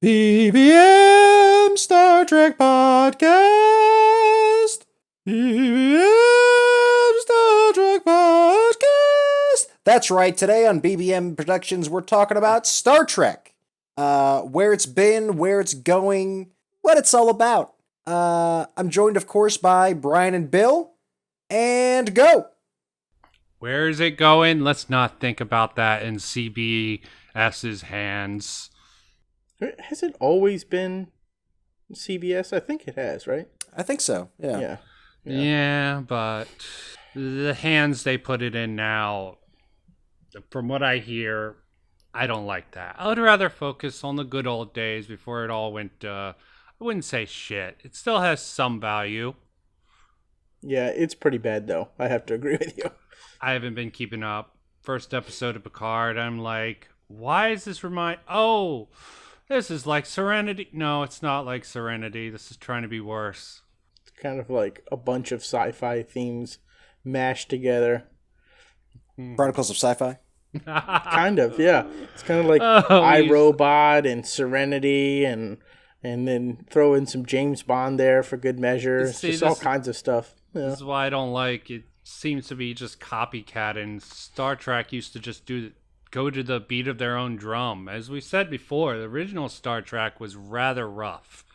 BBM Star Trek Podcast. BBM Star Trek Podcast. That's right. Today on BBM Productions, we're talking about Star Trek. Where it's been, where it's going, what it's all about. I'm joined, of course, by Brian and Bill. And go. Where is it going? Let's not think about that in CBS's hands. Has it always been CBS? I think it has, right? I think so, yeah. Yeah, but the hands they put it in now, from what I hear, I don't like that. I would rather focus on the good old days before it all went, I wouldn't say shit. It still has some value. Yeah, it's pretty bad, though. I have to agree with you. I haven't been keeping up. First episode of Picard, I'm like, why is this Oh, this is like Serenity. No, it's not like Serenity. This is trying to be worse. It's kind of like a bunch of sci-fi themes mashed together. Chronicles of Sci-Fi? Kind of, yeah. It's kind of like iRobot and Serenity and then throw in some James Bond there for good measure. Just all kinds of stuff. Yeah. This is why I don't like it. Seems to be just copycat, and Star Trek used to just go to the beat of their own drum. As we said before, the original Star Trek was rather rough.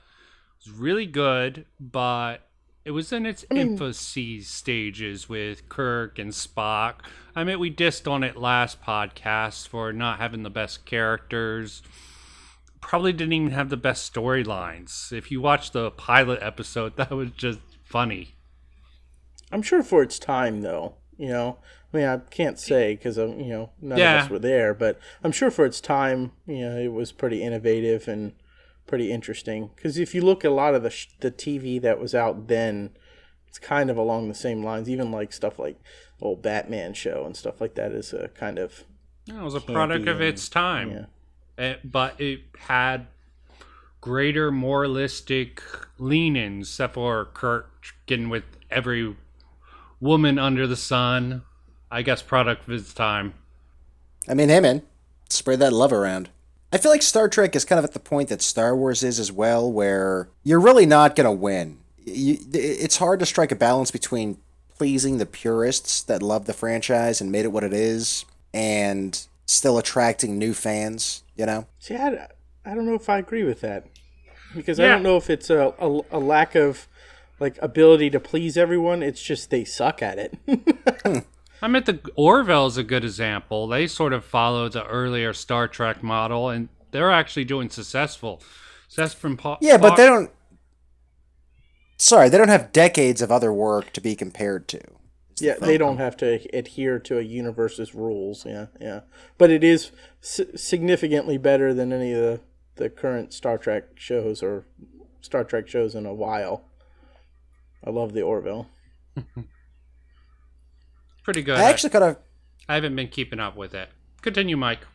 It was really good, but it was in its infancy stages with Kirk and Spock. I mean, we dissed on it last podcast for not having the best characters. Probably didn't even have the best storylines. If you watch the pilot episode, that was just funny. I'm sure for its time, though, I can't say because, none of us were there, but I'm sure for its time, it was pretty innovative and pretty interesting. Because if you look at a lot of the TV that was out then, it's kind of along the same lines. Even like stuff like the old Batman show and stuff like that is a kind of... It was a product of its time. Yeah. But it had greater moralistic leanings, except for Kirk getting with every woman under the sun. I guess product of its time. I mean, hey man, spread that love around. I feel like Star Trek is kind of at the point that Star Wars is as well, where you're really not going to win. It's hard to strike a balance between pleasing the purists that love the franchise and made it what it is, and still attracting new fans, See, I don't know if I agree with that. Because I don't know if it's a lack of ability to please everyone. It's just they suck at it. I mean, the Orville is a good example. They sort of follow the earlier Star Trek model, and they're actually doing successful. So that's from but they don't... Sorry, they don't have decades of other work to be compared to. Yeah, they don't have to adhere to a universe's rules. Yeah. But it is significantly better than any of the current Star Trek shows or Star Trek shows in a while. I love the Orville. Pretty good. I haven't been keeping up with it. Continue, Mike.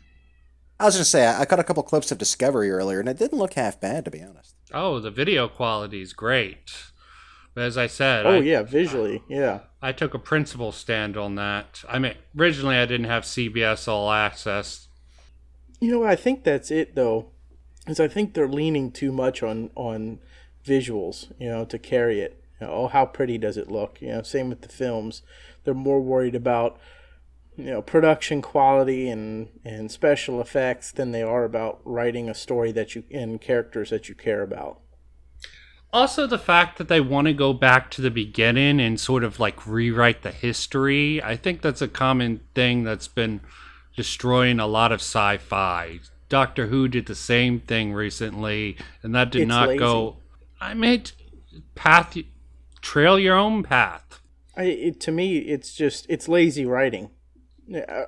I was going to say, I caught a couple clips of Discovery earlier, and it didn't look half bad, to be honest. Oh, the video quality is great. But as I said... visually, yeah. I took a principle stand on that. I mean, originally I didn't have CBS All Access. I think that's it, though, is I think they're leaning too much on visuals, to carry it. How pretty does it look? Same with the films. They're more worried about, production quality and special effects than they are about writing a story and characters that you care about. Also, the fact that they want to go back to the beginning and sort of rewrite the history. I think that's a common thing that's been destroying a lot of sci-fi. Doctor Who did the same thing recently, and that did not go... I made trail your own path. To me, it's lazy writing.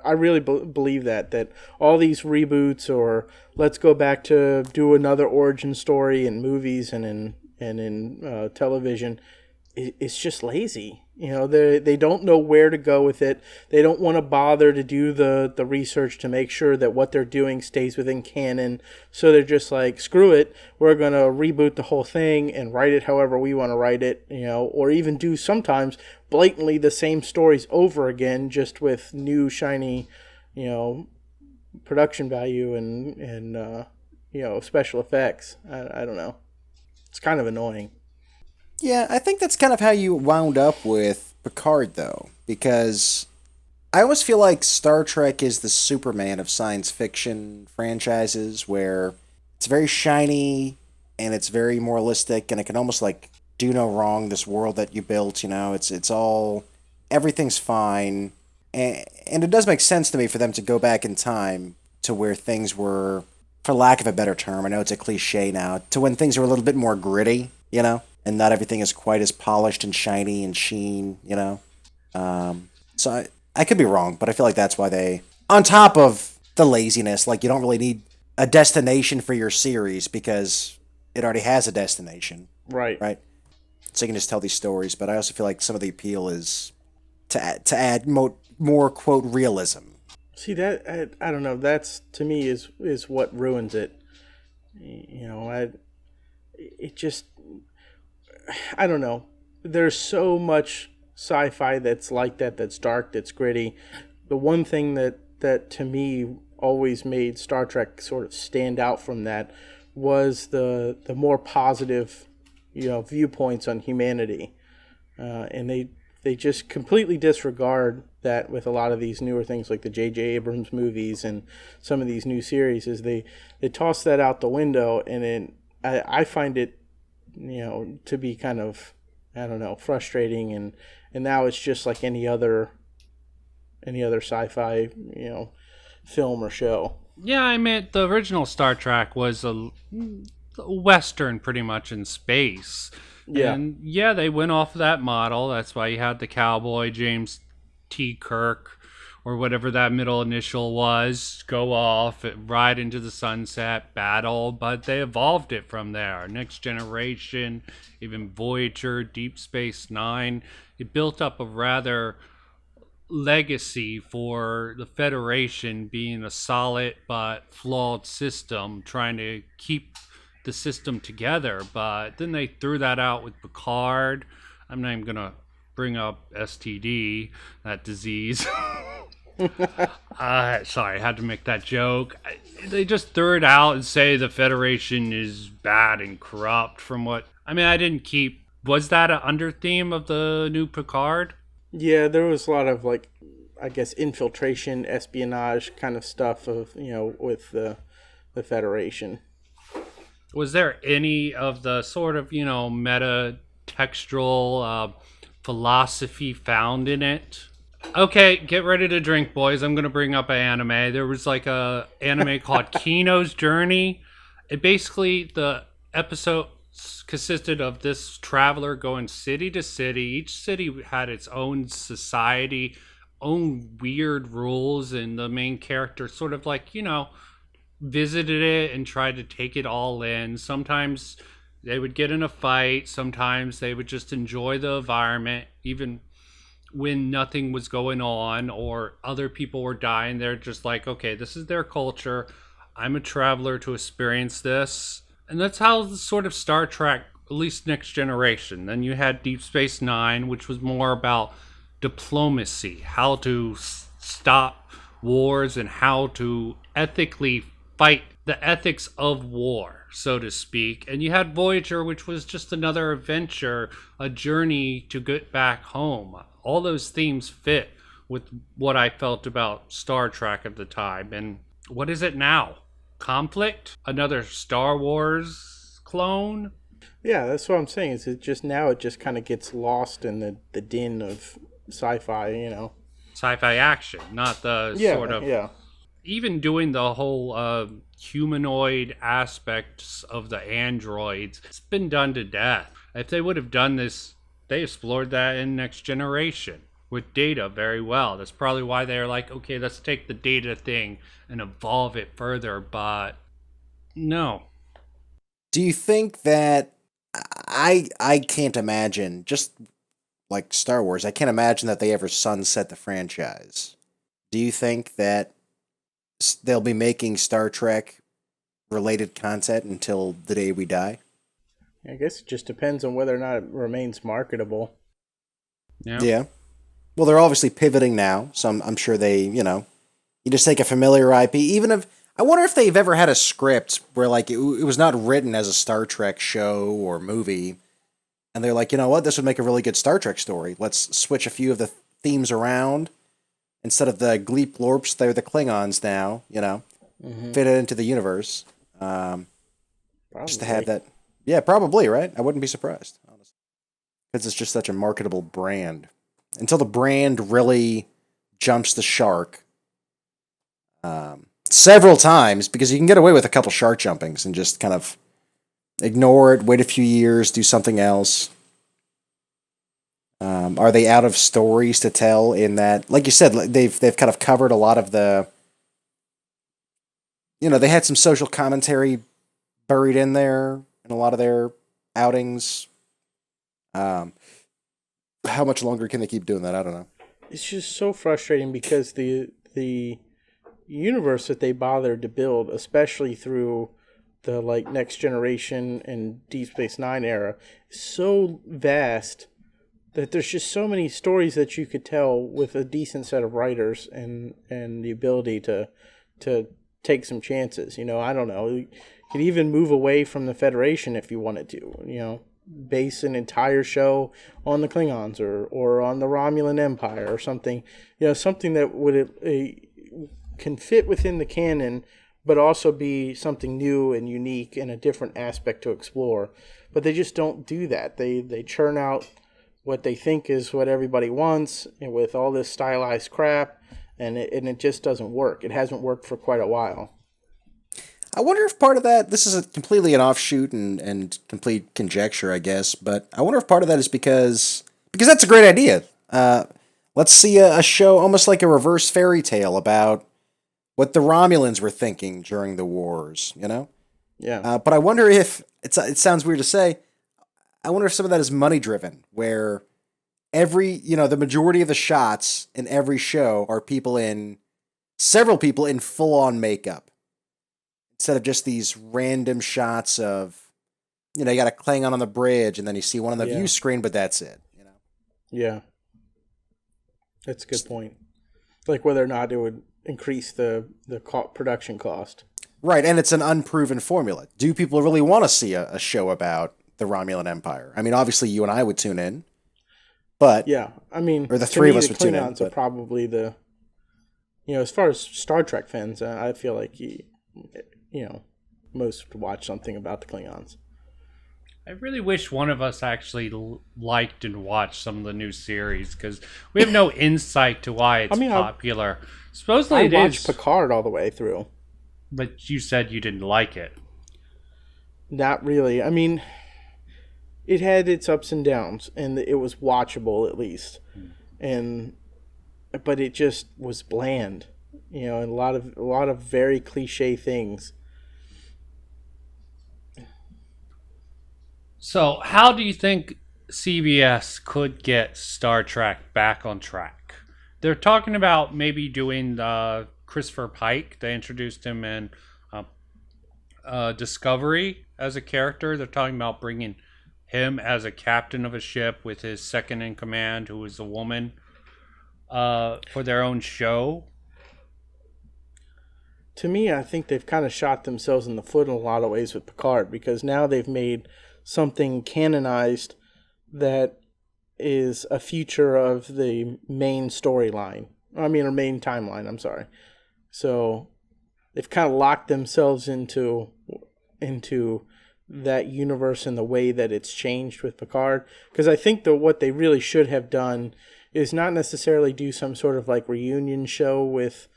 I really believe that all these reboots or let's go back to do another origin story in movies and in television, it's just lazy. They don't know where to go with it. They don't want to bother to do the research to make sure that what they're doing stays within canon. So they're just like, screw it. We're going to reboot the whole thing and write it however we want to write it, or even do sometimes blatantly the same stories over again, just with new shiny, production value and special effects. I don't know. It's kind of annoying. Yeah, I think that's kind of how you wound up with Picard, though, because I always feel like Star Trek is the Superman of science fiction franchises, where it's very shiny and it's very moralistic, and it can almost like do no wrong. This world that you built, it's all everything's fine, and it does make sense to me for them to go back in time to where things were, for lack of a better term, I know it's a cliche now, to when things were a little bit more gritty, and not everything is quite as polished and shiny and sheen. So I could be wrong, but I feel like that's why they, on top of the laziness, like you don't really need a destination for your series because it already has a destination, Right. right? So you can just tell these stories. But I also feel like some of the appeal is to add more quote realism. See that I don't know. That's to me is what ruins it. It just I don't know. There's so much sci-fi that's like that. That's dark. That's gritty. The one thing that to me always made Star Trek sort of stand out from that was the more positive, viewpoints on humanity, and they just completely disregard that with a lot of these newer things like the J.J. Abrams movies and some of these new series. Is they toss that out the window, and then I find it, to be kind of, I don't know, frustrating, and now it's just like any other sci-fi, film or show. Yeah, I mean, the original Star Trek was a Western pretty much in space. Yeah. And yeah, they went off of that model. That's why you had the cowboy, James T. Kirk, or whatever that middle initial was, go off, ride into the sunset, battle. But they evolved it from there. Next Generation, even Voyager, Deep Space Nine. It built up a rather legacy for the Federation being a solid but flawed system, trying to keep the system together. But then they threw that out with Picard. I'm not even gonna bring up STD, that disease. Sorry, I had to make that joke. They just threw it out and say the Federation is bad and corrupt. From what I mean, I didn't keep. Was that an under theme of the new Picard? Yeah, there was a lot of like, I guess, infiltration, espionage kind of stuff of with the Federation. Was there any of the sort of meta textual philosophy found in it? Okay, get ready to drink, boys. I'm gonna bring up an anime. There was like a anime called Kino's Journey. It basically, the episode consisted of this traveler going city to city. Each city had its own society, own weird rules, and the main character sort of like, visited it and tried to take it all in. Sometimes they would get in a fight. Sometimes they would just enjoy the environment, even when nothing was going on or other people were dying. They're just like, okay, this is their culture. I'm a traveler to experience this. And that's how the sort of Star Trek, at least Next Generation. Then you had Deep Space Nine, which was more about diplomacy, how to stop wars and how to ethically fight the ethics of war, so to speak. And you had Voyager, which was just another adventure, a journey to get back home. All those themes fit with what I felt about Star Trek at the time. And what is it now? Conflict? Another Star Wars clone? Yeah, that's what I'm saying. Is it just now it just kind of gets lost in the din of sci-fi, Sci-fi action, not the sort of... Yeah. Even doing the whole humanoid aspects of the androids, it's been done to death. If they would have done this, they explored that in Next Generation with Data very well. That's probably why they're like, okay, let's take the Data thing and evolve it further, but no. Do you think that I can't imagine, just like Star Wars, I can't imagine that they ever sunset the franchise. Do you think that they'll be making Star Trek related content until the day we die? I guess it just depends on whether or not it remains marketable. Yeah. Well, they're obviously pivoting now, so I'm sure they, you just take a familiar IP. Even if I wonder if they've ever had a script where like it was not written as a Star Trek show or movie, and they're like, you know what, this would make a really good Star Trek story. Let's switch a few of the themes around. Instead of the Gleep Lorps, they're the Klingons now. Fit it into the universe. Just to have that. Yeah, probably, right? I wouldn't be surprised, honestly. Because it's just such a marketable brand. Until the brand really jumps the shark several times, because you can get away with a couple shark jumpings and just kind of ignore it, wait a few years, do something else. Are they out of stories to tell in that? Like you said, they've kind of covered a lot of the. They had some social commentary buried in there in a lot of their outings. How much longer can they keep doing that? I don't know. It's just so frustrating because the universe that they bothered to build, especially through the like Next Generation and Deep Space Nine era, is so vast that there's just so many stories that you could tell with a decent set of writers and the ability to take some chances. I don't know. You could even move away from the Federation if you wanted to. Base an entire show on the Klingons or on the Romulan Empire or something. Something that would can fit within the canon, but also be something new and unique and a different aspect to explore. But they just don't do that. They churn out what they think is what everybody wants, and with all this stylized crap, and it just doesn't work. It hasn't worked for quite a while. I wonder if part of that, this is completely an offshoot and complete conjecture, I guess, but I wonder if part of that is because that's a great idea. Let's see a show almost like a reverse fairy tale about what the Romulans were thinking during the wars, Yeah. But I wonder if, it sounds weird to say, I wonder if some of that is money driven, where the majority of the shots in every show are several people in full on makeup. Instead of just these random shots of, you got a Klingon on the bridge and then you see one on the view screen, but that's it, Yeah. That's a good point. Like whether or not it would increase the production cost. Right, and it's an unproven formula. Do people really want to see a show about the Romulan Empire? I mean, obviously you and I would tune in, but yeah, I mean, or the three of us would tune in. Klingons are probably as far as Star Trek fans, I feel like most would watch something about the Klingons. I really wish one of us actually liked and watched some of the new series, because we have no insight to why it's popular. Supposedly I watched Picard all the way through. But you said you didn't like it. Not really. I mean, it had its ups and downs, and it was watchable at least. But it just was bland, and a lot of very cliche things. So, how do you think CBS could get Star Trek back on track? They're talking about maybe doing Christopher Pike. They introduced him in Discovery as a character. They're talking about bringing him as a captain of a ship with his second in command, who is a woman, for their own show. To me, I think they've kind of shot themselves in the foot in a lot of ways with Picard, because now they've made something canonized that is a feature of the main storyline. Or main timeline, I'm sorry. So they've kind of locked themselves into that universe and the way that it's changed with Picard. Because I think that what they really should have done is not necessarily do some sort of like reunion show with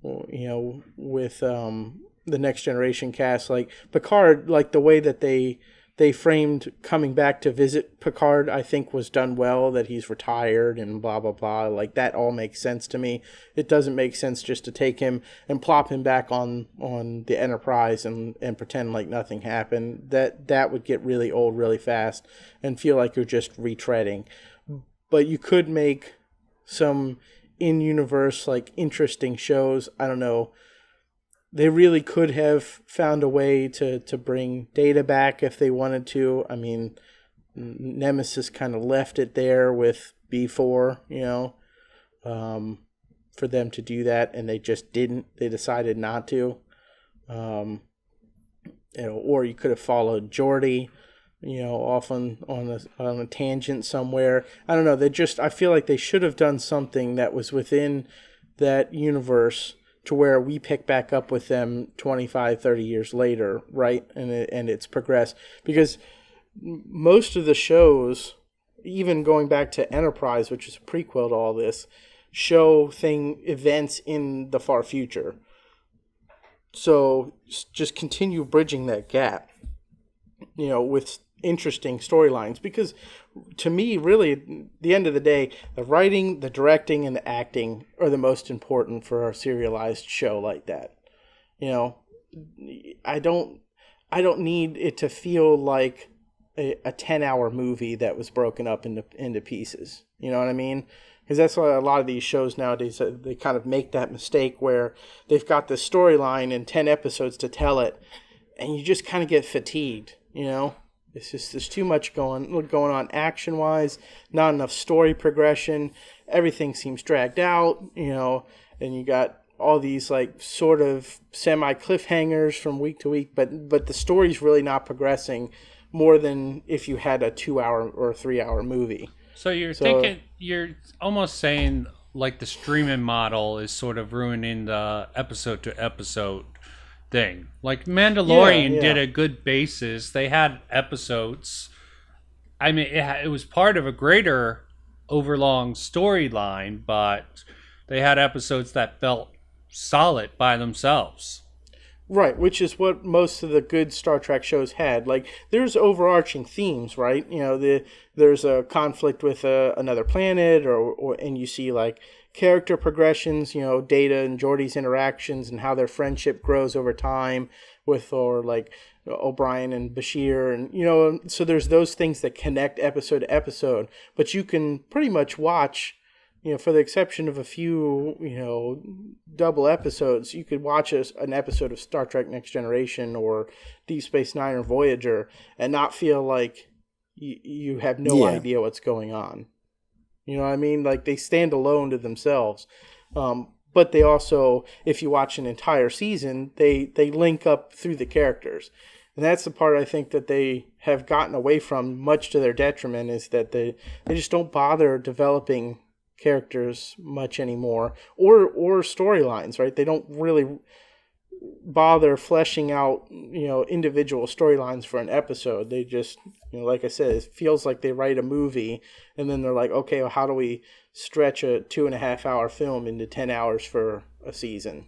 the Next Generation cast. Like Picard, like the way that they framed coming back to visit Picard, I think was done well, that he's retired and blah, blah, blah. Like that all makes sense to me. It doesn't make sense just to take him and plop him back on the Enterprise and pretend like nothing happened. That would get really old really fast and feel like you're just retreading. But you could make some in-universe, like interesting shows. I don't know. They really could have found a way to bring Data back if they wanted to. I mean, Nemesis kind of left it there with B4, for them to do that, and they just didn't. They decided not to. Um, or you could have followed Geordi, off on a tangent somewhere. I don't know. I feel like they should have done something that was within that universe to where we pick back up with them 25, 30 years later, right? And it's progressed. Because most of the shows, even going back to Enterprise, which is a prequel to all this, show events in the far future. So just continue bridging that gap, with interesting storylines. Because to me, really, at the end of the day, the writing, the directing, and the acting are the most important for a serialized show like that. I don't need it to feel like a 10-hour movie that was broken up into pieces. You know what I mean? Because that's why a lot of these shows nowadays, they kind of make that mistake where they've got this storyline and 10 episodes to tell it, and you just kind of get fatigued, It's just, there's too much going on action-wise, not enough story progression, everything seems dragged out, and you got all these like sort of semi-cliffhangers from week to week, but the story's really not progressing more than if you had a 2-hour or 3-hour movie. So you're almost saying like the streaming model is sort of ruining the episode to episode thing. Like Mandalorian did a good basis. They had episodes. I mean, it was part of a greater overlong storyline, but they had episodes that felt solid by themselves. Right, which is what most of the good Star Trek shows had. Like, there's overarching themes, right? There's a conflict with another planet, and you see like character progressions. Data and Geordi's interactions and how their friendship grows over time or like O'Brien and Bashir, and so there's those things that connect episode to episode. But you can pretty much watch. For the exception of a few, double episodes, you could watch an episode of Star Trek Next Generation or Deep Space Nine or Voyager and not feel like you have no idea what's going on. You know what I mean? Like, they stand alone to themselves. But they also, if you watch an entire season, they link up through the characters. And that's the part I think that they have gotten away from, much to their detriment, is that they just don't bother developing characters much anymore, or storylines, right? They don't really bother fleshing out, individual storylines for an episode. They just, like I said, it feels like they write a movie and then they're like, okay, well, how do we stretch a 2.5-hour film into 10 hours for a season?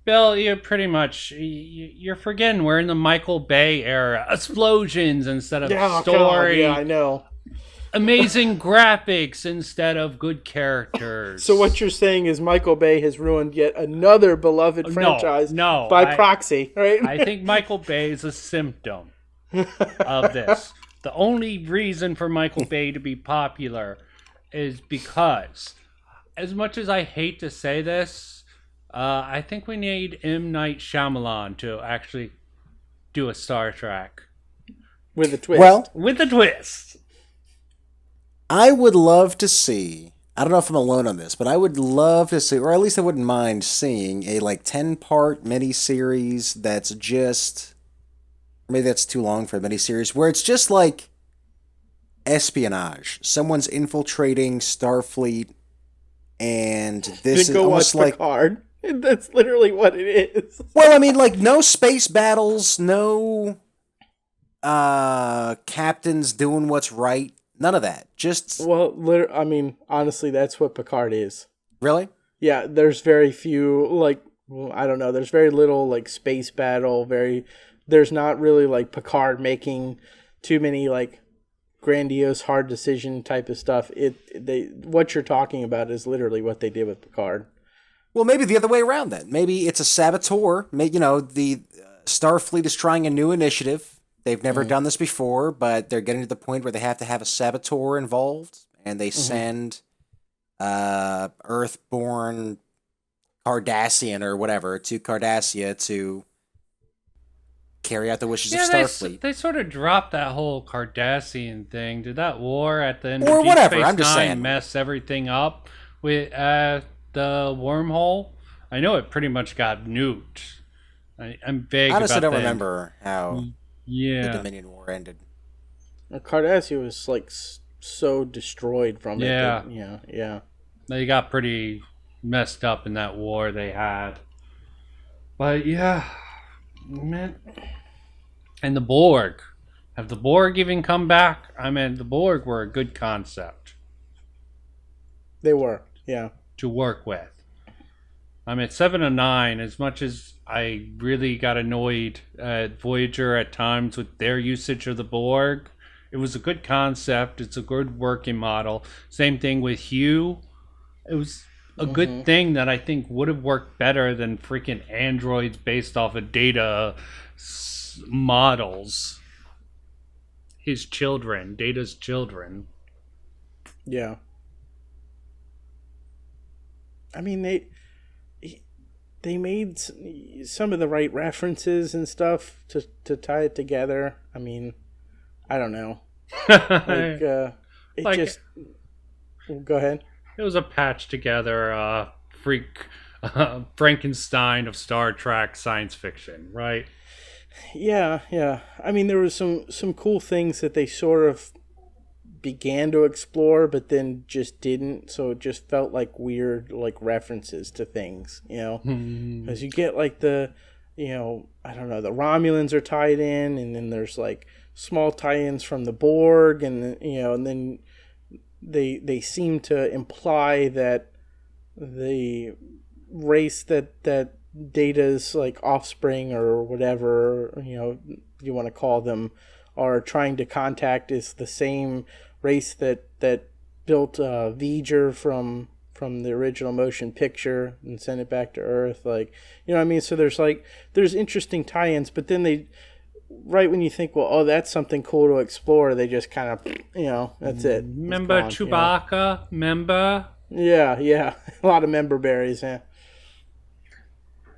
Bill, you're forgetting we're in the Michael Bay era. Explosions instead of story. God, I know. Amazing graphics instead of good characters. So what you're saying is Michael Bay has ruined yet another beloved franchise by proxy, right? I think Michael Bay is a symptom of this. The only reason for Michael Bay to be popular is because, as much as I hate to say this, I think we need M. Night Shyamalan to actually do a Star Trek. With a twist. Well, with a twist. I would love to see, I don't know if I'm alone on this, but I would love to see, or at least I wouldn't mind seeing a 10-part miniseries that's just, maybe that's too long for a miniseries, where it's just like espionage. Someone's infiltrating Starfleet, and this is almost like Picard. That's literally what it is. Well, I mean, like, no space battles, no captains doing what's right. None of that. Just... Well, I mean, honestly, that's what Picard is. Really? Yeah, there's very few, I don't know, there's very little, space battle, there's not really, Picard making too many, grandiose, hard decision type of stuff. What you're talking about is literally what they did with Picard. Well, maybe the other way around then. Maybe it's a saboteur. The Starfleet is trying a new initiative. They've never done this before, but they're getting to the point where they have to have a saboteur involved, and they send Earth-born Cardassian or whatever to Cardassia to carry out the wishes of Starfleet. They sort of dropped that whole Cardassian thing. Did that war at the end or of whatever, Deep I'm Space just Nine saying. mess everything up with the wormhole? I know it pretty much got nuked. I'm vague Honestly, I about don't the remember how the Yeah, Dominion War ended. Cardassia was like so destroyed from it yeah. that yeah. They got pretty messed up in that war they had. But yeah, man. And the Borg. Have the Borg even come back? I mean, the Borg were a good concept They were, yeah. to work with. I'm at 7 of 9. As much as I really got annoyed at Voyager at times with their usage of the Borg, it was a good concept. It's a good working model. Same thing with Hugh. It was a good thing that I think would have worked better than freaking androids based off of Data models. His children, Data's children. Yeah. I mean, they made some of the right references and stuff to tie it together. I mean, I don't know. Like, it Like- just. Go ahead. It was a patch together Frankenstein of Star Trek science fiction, right? Yeah. I mean, there was some cool things that they sort of began to explore, but then just didn't. So it just felt like weird, like references to things, because you get like the, I don't know, the Romulans are tied in, and then there's like small tie-ins from the Borg, and and then they seem to imply that the race that Data's like offspring or whatever you want to call them are trying to contact is the same race that built V'ger from the original motion picture and sent it back to Earth, like what I mean. So there's interesting tie-ins, but then they, right when you think, well, oh, that's something cool to explore, they just kind of that's it. It's Remember gone, Chewbacca? Remember? Yeah, a lot of member berries. Yeah.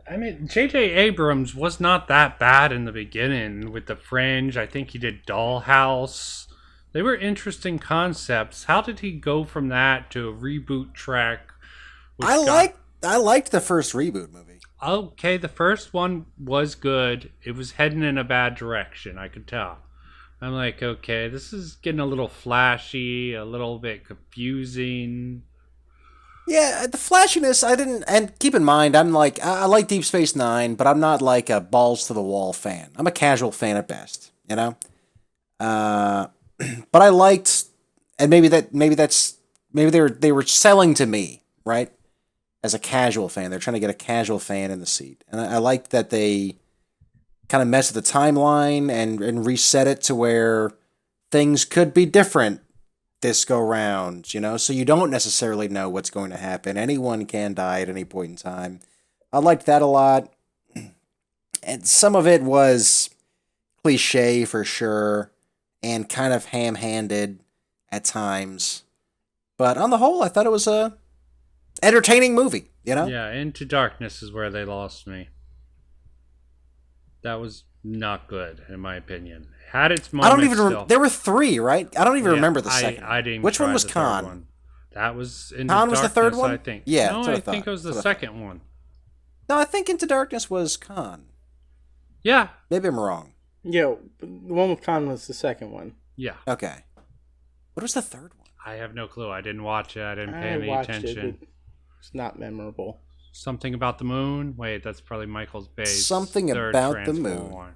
I mean, J.J. Abrams was not that bad in the beginning with The Fringe. I think he did Dollhouse. They were interesting concepts. How did he go from that to a reboot Trek? I liked the first reboot movie. Okay, the first one was good. It was heading in a bad direction, I could tell. I'm like, okay, this is getting a little flashy, a little bit confusing. Yeah, the flashiness, I didn't, and keep in mind, I like Deep Space Nine, but I'm not like a balls to the wall fan. I'm a casual fan at best, but I liked, and maybe they were selling to me, right? As a casual fan, they're trying to get a casual fan in the seat, and I liked that they kind of messed with the timeline and reset it to where things could be different this go round, so you don't necessarily know what's going to happen. Anyone can die at any point in time. I liked that a lot. And some of it was cliche for sure and kind of ham-handed at times. But on the whole, I thought it was a entertaining movie, Yeah, Into Darkness is where they lost me. That was not good, in my opinion. Had its moments. I don't even there were 3, right? I don't even remember the second. I didn't. Which one try was the third Khan? one. That was Into Khan was Darkness, the third one? I think. Yeah, no, that's what I I think thought. it was the That's what I second one. No, I think Into Darkness was Khan. Yeah, Maybe I'm wrong. Yeah, the one with Khan was the second one. yeah. Okay. What was the third one? I have no clue. I didn't watch it. I didn't pay I any watched attention. it, but it's not memorable. Something about the moon. Wait, that's probably Michael Bay's Something third about the Transformer moon. one.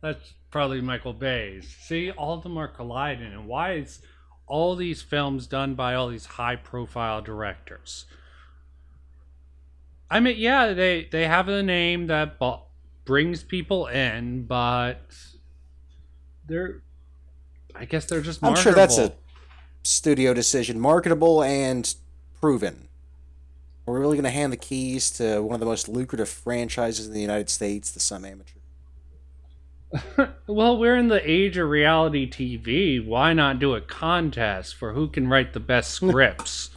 That's probably Michael Bay's. See, all of them are colliding. And why is all these films done by all these high-profile directors? I mean, yeah, they have a name that brings people in, but I guess they're just I'm marketable. sure that's a studio decision. Marketable and proven. Are we really going to hand the keys to one of the most lucrative franchises in the United States to some amateur? Well, we're in the age of reality TV. Why not do a contest for who can write the best scripts?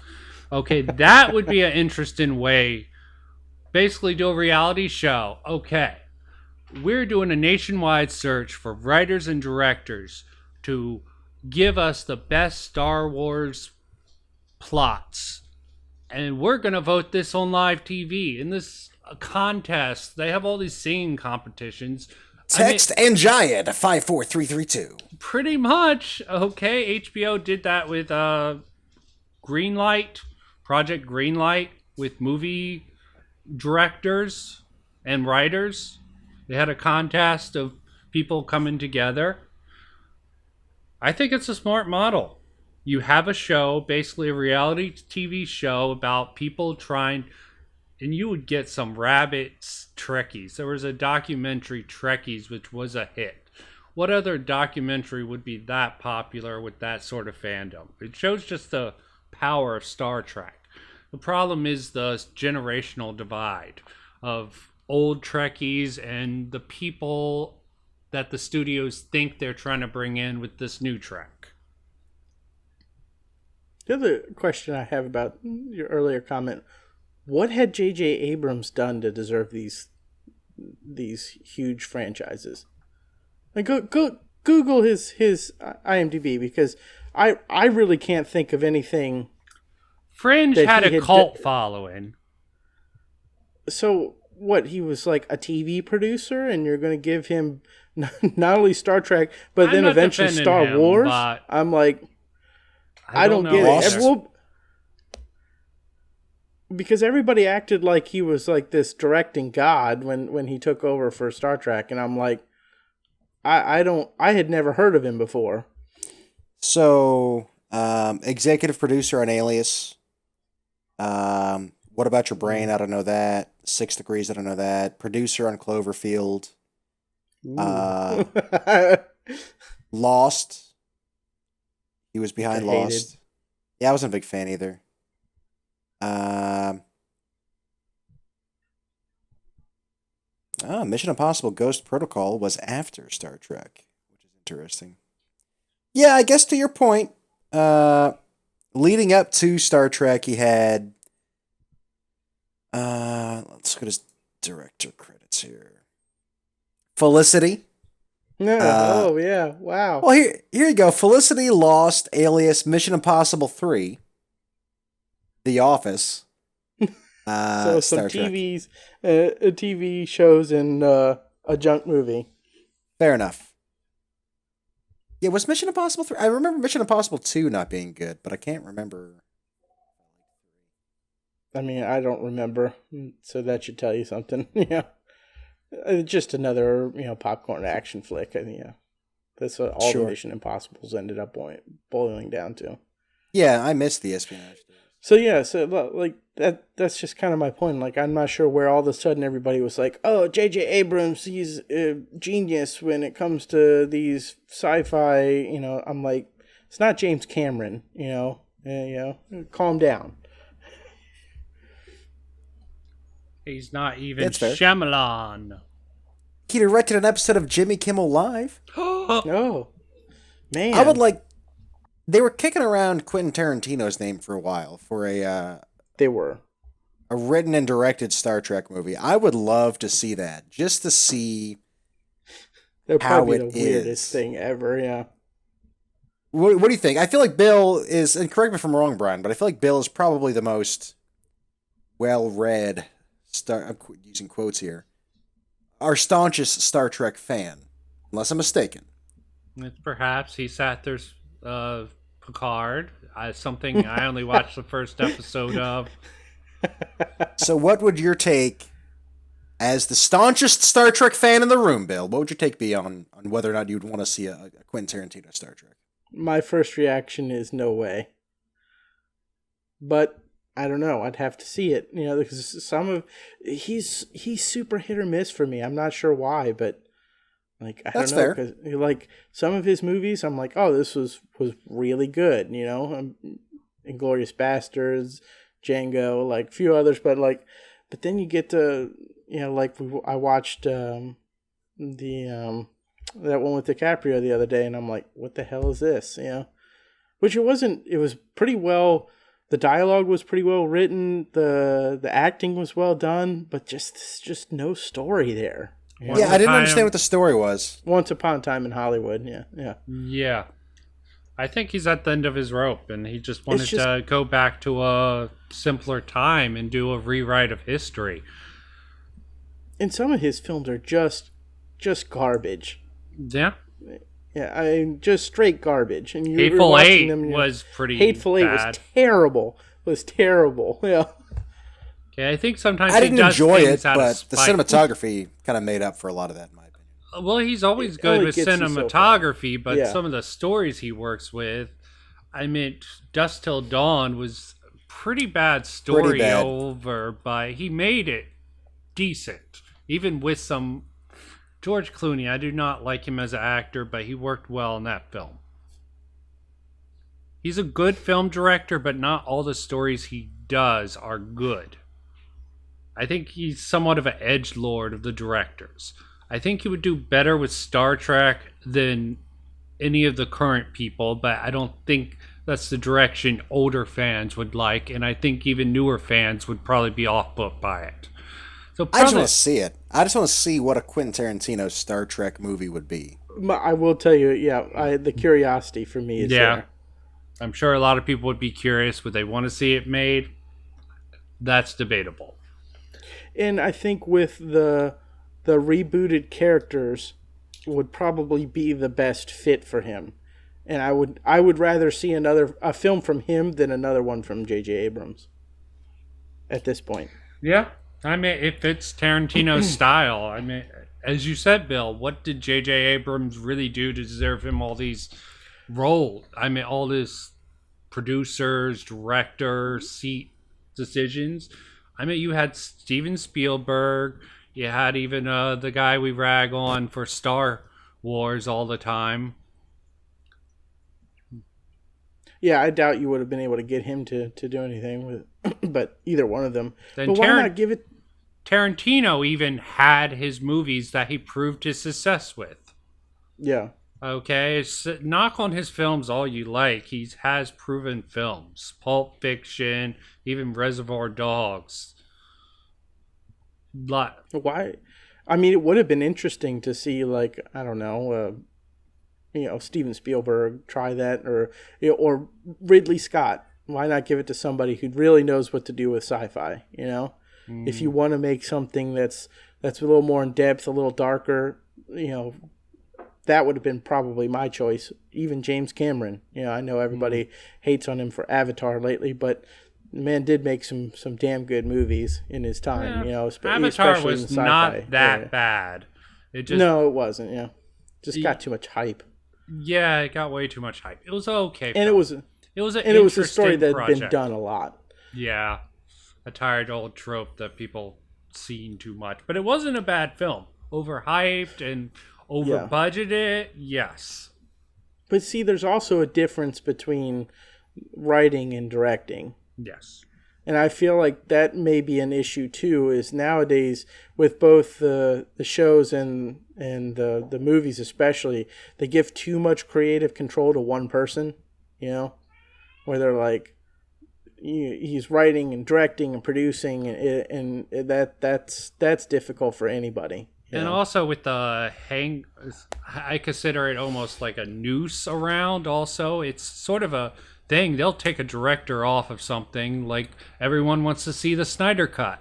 Okay, that would be an interesting way. Basically, do a reality show. Okay, we're doing a nationwide search for writers and directors to give us the best Star Wars plots. And we're going to vote this on live TV. And this contests. They have all these singing competitions. Text and Giant 54332. Pretty much. Okay, HBO did that with Greenlight, Project Greenlight, with movie directors and writers. They had a contest of people coming together. I think it's a smart model. You have a show, basically a reality TV show about people trying, and you would get some rabid Trekkies. There was a documentary, Trekkies, which was a hit. What other documentary would be that popular with that sort of fandom? It shows just the power of Star Trek. The problem is the generational divide of old Trekkies and the people that the studios think they're trying to bring in with this new Trek. The other question I have about your earlier comment, what had J.J. Abrams done to deserve these huge franchises? Like, go Google his IMDb, because I really can't think of anything. Fringe had a cult following. So what, he was like a TV producer, and you're going to give him not only Star Trek, but then eventually Star Wars? I'm like, I don't get it. Well, because everybody acted like he was like this directing god when he took over for Star Trek, and I'm like, I had never heard of him before. So, executive producer on Alias. What About Your Brain? I don't know that. 6 Degrees, I don't know that. Producer on Cloverfield. Lost. He was behind Lost. Yeah, I wasn't a big fan either. Mission Impossible Ghost Protocol was after Star Trek, which is interesting. Yeah, I guess to your point, leading up to Star Trek, he had... let's look at his director credits here. Felicity. Oh, yeah. Wow. Well, here you go. Felicity, Lost, Alias, Mission Impossible 3, The Office. So some Star Trek. TV shows and a junk movie. Fair enough. Yeah, was Mission Impossible 3? I remember Mission Impossible 2 not being good, but I can't remember. I mean, I don't remember, so that should tell you something. Yeah. Just another, popcorn action flick. Yeah. That's what all the Mission Impossibles ended up boiling down to. Yeah, I missed the espionage. So yeah, like that's just kind of my point. Like, I'm not sure where all of a sudden everybody was like, "Oh, J.J. Abrams, he's a genius when it comes to these sci-fi." I'm like, it's not James Cameron. Calm down. He's not even Shyamalan. He directed an episode of Jimmy Kimmel Live. Oh, man! I would like. They were kicking around Quentin Tarantino's name for a while for a. They were a written and directed Star Trek movie. I would love to see that, just to see. That'd probably be the weirdest thing ever. Yeah. What do you think? I feel like Bill is, and correct me if I'm wrong, Brian, but I feel like Bill is probably the most well-read. I'm using quotes here. Our staunchest Star Trek fan, unless I'm mistaken. Perhaps he sat there. Picard, something I only watched the first episode of. So what would your take, as the staunchest Star Trek fan in the room, Bill, what would your take be on whether or not you'd want to see a Quentin Tarantino Star Trek? My first reaction is no way. But I don't know. I'd have to see it, because he's super hit or miss for me. I'm not sure why, but I That's don't know, because like some of his movies, I'm like, oh, this was really good, Inglourious Bastards, Django, like a few others, but then you get to, I watched that one with DiCaprio the other day, and I'm like, what the hell is this, Which it wasn't. It was pretty well. The dialogue was pretty well written. The acting was well done, but just no story there. Yeah, I didn't understand what the story was. Once Upon a Time in Hollywood, yeah. Yeah. I think he's at the end of his rope, and he just wanted to go back to a simpler time and do a rewrite of history. and some of his films are just garbage. Yeah. Yeah, just straight garbage. And you're Hateful watching Eight them, was pretty Hateful Eight bad. was terrible. Was terrible. Yeah. Okay, I think sometimes I didn't he does enjoy things it, out of but the spite. cinematography kind of made up for a lot of that, in my opinion. Well, he's always It good only with gets you so far. cinematography, but Yeah. some of the stories he works with, I mean, Dust Till Dawn was a pretty bad story Pretty bad. over, but he made it decent, even with some George Clooney. I do not like him as an actor, but he worked well in that film. He's a good film director, but not all the stories he does are good. I think he's somewhat of an edgelord of the directors. I think he would do better with Star Trek than any of the current people, but I don't think that's the direction older fans would like, and I think even newer fans would probably be off-put by it. So I just probably, want to see it. I just want to see what a Quentin Tarantino Star Trek movie would be. I will tell you, the curiosity for me is yeah, there. I'm sure a lot of people would be curious. Would they want to see it made? That's debatable. And I think with the rebooted characters would probably be the best fit for him. And I would rather see a film from him than another one from J.J. Abrams at this point. Yeah, I mean, it fits Tarantino's style. I mean, as you said, Bill, what did J.J. Abrams really do to deserve him all these roles? I mean, all this producers, directors, seat decisions. I mean, you had Steven Spielberg. You had even the guy we rag on for Star Wars all the time. Yeah, I doubt you would have been able to get him to do anything with, but either one of them. Then But why not give it? Tarantino even had his movies that he proved his success with. Yeah, Okay, knock on his films all you like. He has proven films. Pulp Fiction, even Reservoir Dogs. why? I mean, it would have been interesting to see, like, I don't know, Steven Spielberg try that, or Ridley Scott. Why not give it to somebody who really knows what to do with sci-fi? If you want to make something that's a little more in depth, a little darker, that would have been probably my choice. Even James Cameron. I know everybody hates on him for Avatar lately, but the man did make some damn good movies in his time. Avatar especially in was the sci-fi not that area. bad. It just No, it wasn't. Yeah, just got too much hype, yeah, it got way too much hype. It was okay, and it was it was an a story interesting that had project. been done a lot. Yeah, a tired old trope that people seen too much, but it wasn't a bad film. Overhyped and over budgeted, yes. But see, there's also a difference between writing and directing. Yes. And I feel like that may be an issue too, is nowadays with both the shows and the movies especially, they give too much creative control to one person, where they're like, he's writing and directing and producing, and that's difficult for anybody. And also with the I consider it almost like a noose around also. It's sort of a thing. They'll take a director off of something, like everyone wants to see the Snyder Cut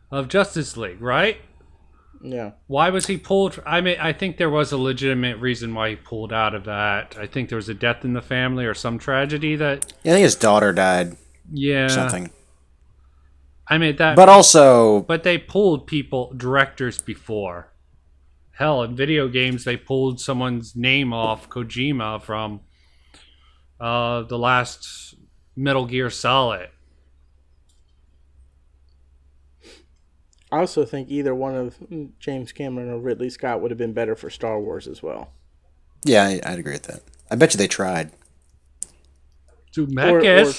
of Justice League, right? Yeah. Why was he pulled? I mean, I think there was a legitimate reason why he pulled out of that. I think there was a death in the family or some tragedy that... Yeah, I think his daughter died. Yeah. Something. I mean, that... But also... But they pulled directors before. Hell, in video games, they pulled someone's name off, Kojima, from the last Metal Gear Solid. I also think either one of James Cameron or Ridley Scott would have been better for Star Wars as well. Yeah, I'd agree with that. I bet you they tried. Or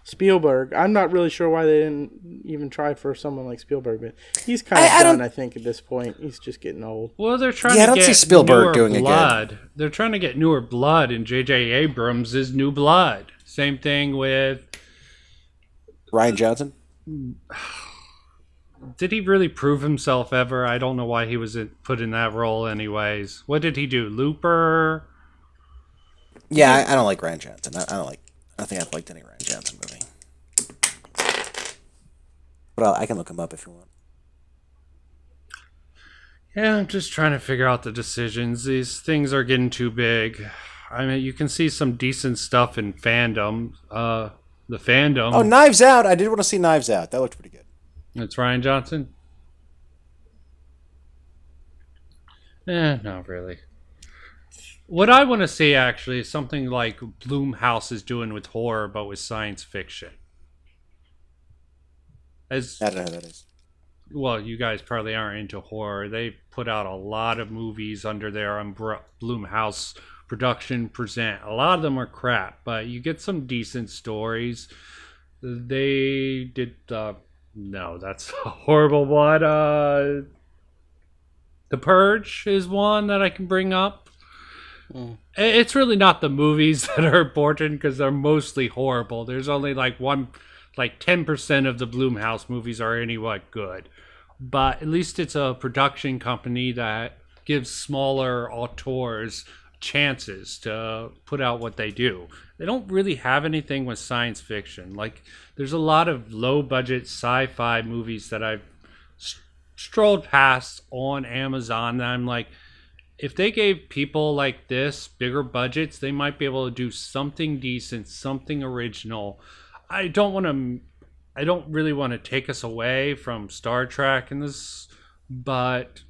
Spielberg. I'm not really sure why they didn't even try for someone like Spielberg, but he's kind of done, I think, at this point. He's just getting old. Well, they're trying I to don't get see Spielberg newer doing blood. it good. They're trying to get newer blood, and J.J. Abrams is new blood. Same thing with... Rian Johnson? Did he really prove himself ever? I don't know why he was put in that role anyways. What did he do? Looper? Yeah, I don't like Rian Johnson. I don't think I've liked any Rian Johnson movie. But I can look him up if you want. Yeah, I'm just trying to figure out the decisions. These things are getting too big. I mean, you can see some decent stuff in fandom. The Oh, fandom. Knives Out. I did want to see Knives Out. That looked pretty good. It's Ryan Johnson. Not really. What I want to see actually is something like Bloomhouse is doing with horror, but with science fiction. As I don't know who that is. well, you guys probably aren't into horror. They put out a lot of movies under their Bloomhouse production present. A lot of them are crap, but you get some decent stories. They did. No, that's a horrible one. The Purge is one that I can bring up. It's really not the movies that are important because they're mostly horrible. There's only like 10% of the Blumhouse movies are anywhat good. But at least it's a production company that gives smaller auteurs chances to put out what they do. They don't really have anything with science fiction. Like, there's a lot of low budget sci-fi movies that I've strolled past on Amazon that I'm like, if they gave people like this bigger budgets, they might be able to do something decent, something original. I don't really want to take us away from Star Trek in this, but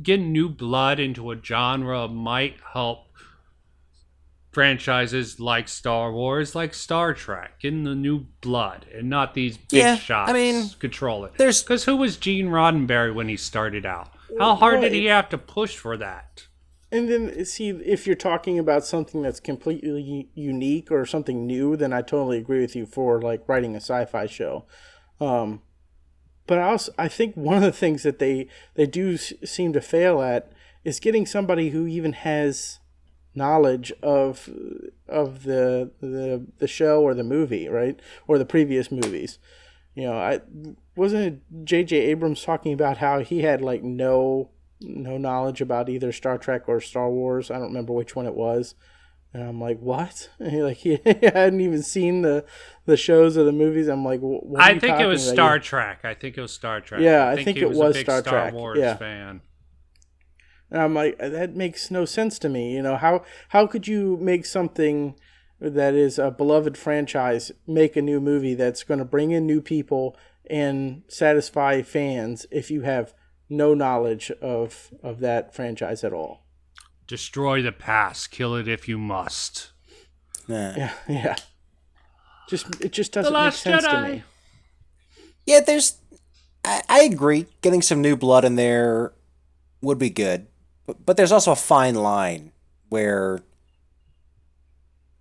getting new blood into a genre might help franchises like Star Wars, like Star Trek, getting the new blood and not these big shots. I mean, control it. there's- Because who was Gene Roddenberry when he started out? How hard did he have to push for that? And then, see, if you're talking about something that's completely unique or something new, then I totally agree with you for like writing a sci-fi show. But I think one of the things that they do seem to fail at is getting somebody who even has knowledge of the show or the movie, right, or the previous movies. You know, I wasn't it J.J. Abrams talking about how he had like no knowledge about either Star Trek or Star Wars. I don't remember which one it was. And I'm like, what? And he hadn't even seen the shows or the movies. I'm like, what are you I think it was talking Star about? Trek. I think it was Star Trek. Yeah, I think he it was was a big Star Star Trek. Wars Yeah. fan. And I'm like, that makes no sense to me. You know, how could you make something that is a beloved franchise make a new movie that's going to bring in new people and satisfy fans if you have no knowledge of that franchise at all? Destroy the past. Kill it if you must. Yeah. It just doesn't The make Last sense to Jedi. me. Yeah, I agree. Getting some new blood in there would be good. But there's also a fine line where,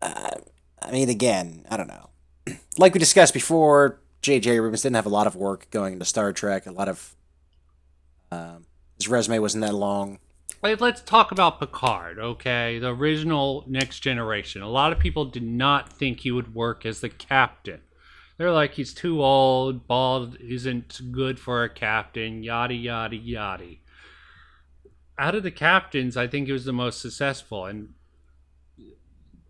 I mean, again, I don't know. Like we discussed before, J.J. Abrams didn't have a lot of work going into Star Trek. A lot of his resume wasn't that long. Let's talk about Picard, okay? The original Next Generation. A lot of people did not think he would work as the captain. They're like, he's too old, bald isn't good for a captain, yada, yada, yada. Out of the captains, I think he was the most successful, and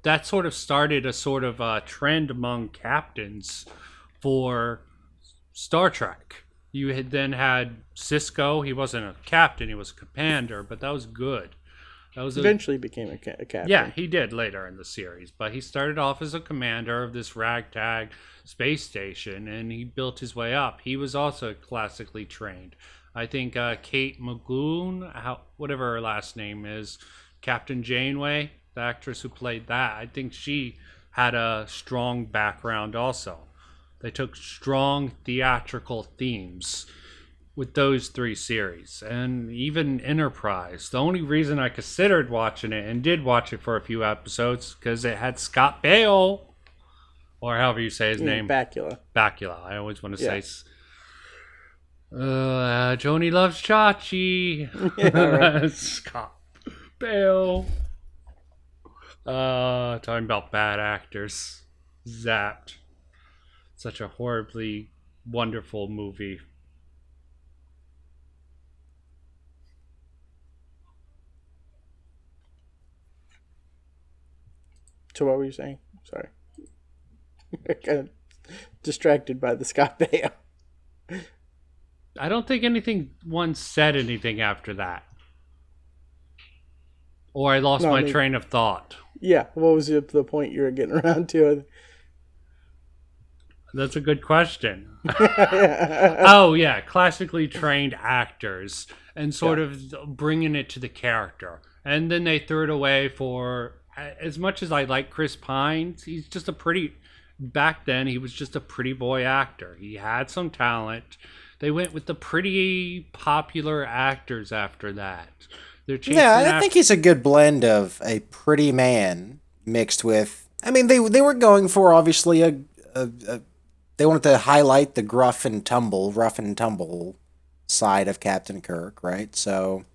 that sort of started a sort of trend among captains for Star Trek. You had then had Sisko. He wasn't a captain; he was a commander, but that was good. That was Eventually became a captain. yeah, he did later in the series, but he started off as a commander of this ragtag space station, and he built his way up. He was also classically trained. I think Kate McGoon, whatever her last name is, Captain Janeway, the actress who played that, I think she had a strong background also. They took strong theatrical themes with those three series. And even Enterprise. The only reason I considered watching it and did watch it for a few episodes because it had Scott Baio, or however you say his name. Bakula. Bakula. I always want to Yeah. say Joni loves Chachi. Yeah, right. Scott Baio. Talking about bad actors. Zapped. Such a horribly wonderful movie. So what were you saying? Sorry. I got distracted by the Scott Baio. I don't think anything once said anything after that. Or I lost No, I my mean, train of thought. yeah. What was the point you were getting around to? That's a good question. Oh, yeah, classically trained actors and sort of bringing it to the character. And then they threw it away for, as much as I like Chris Pine, he's just a pretty, back then, he was just a pretty boy actor. He had some talent. They went with the pretty popular actors after that. They're chasing Yeah, I think he's a good blend of a pretty man mixed with. I mean, they were going for obviously a they wanted to highlight the rough and tumble side of Captain Kirk, right? So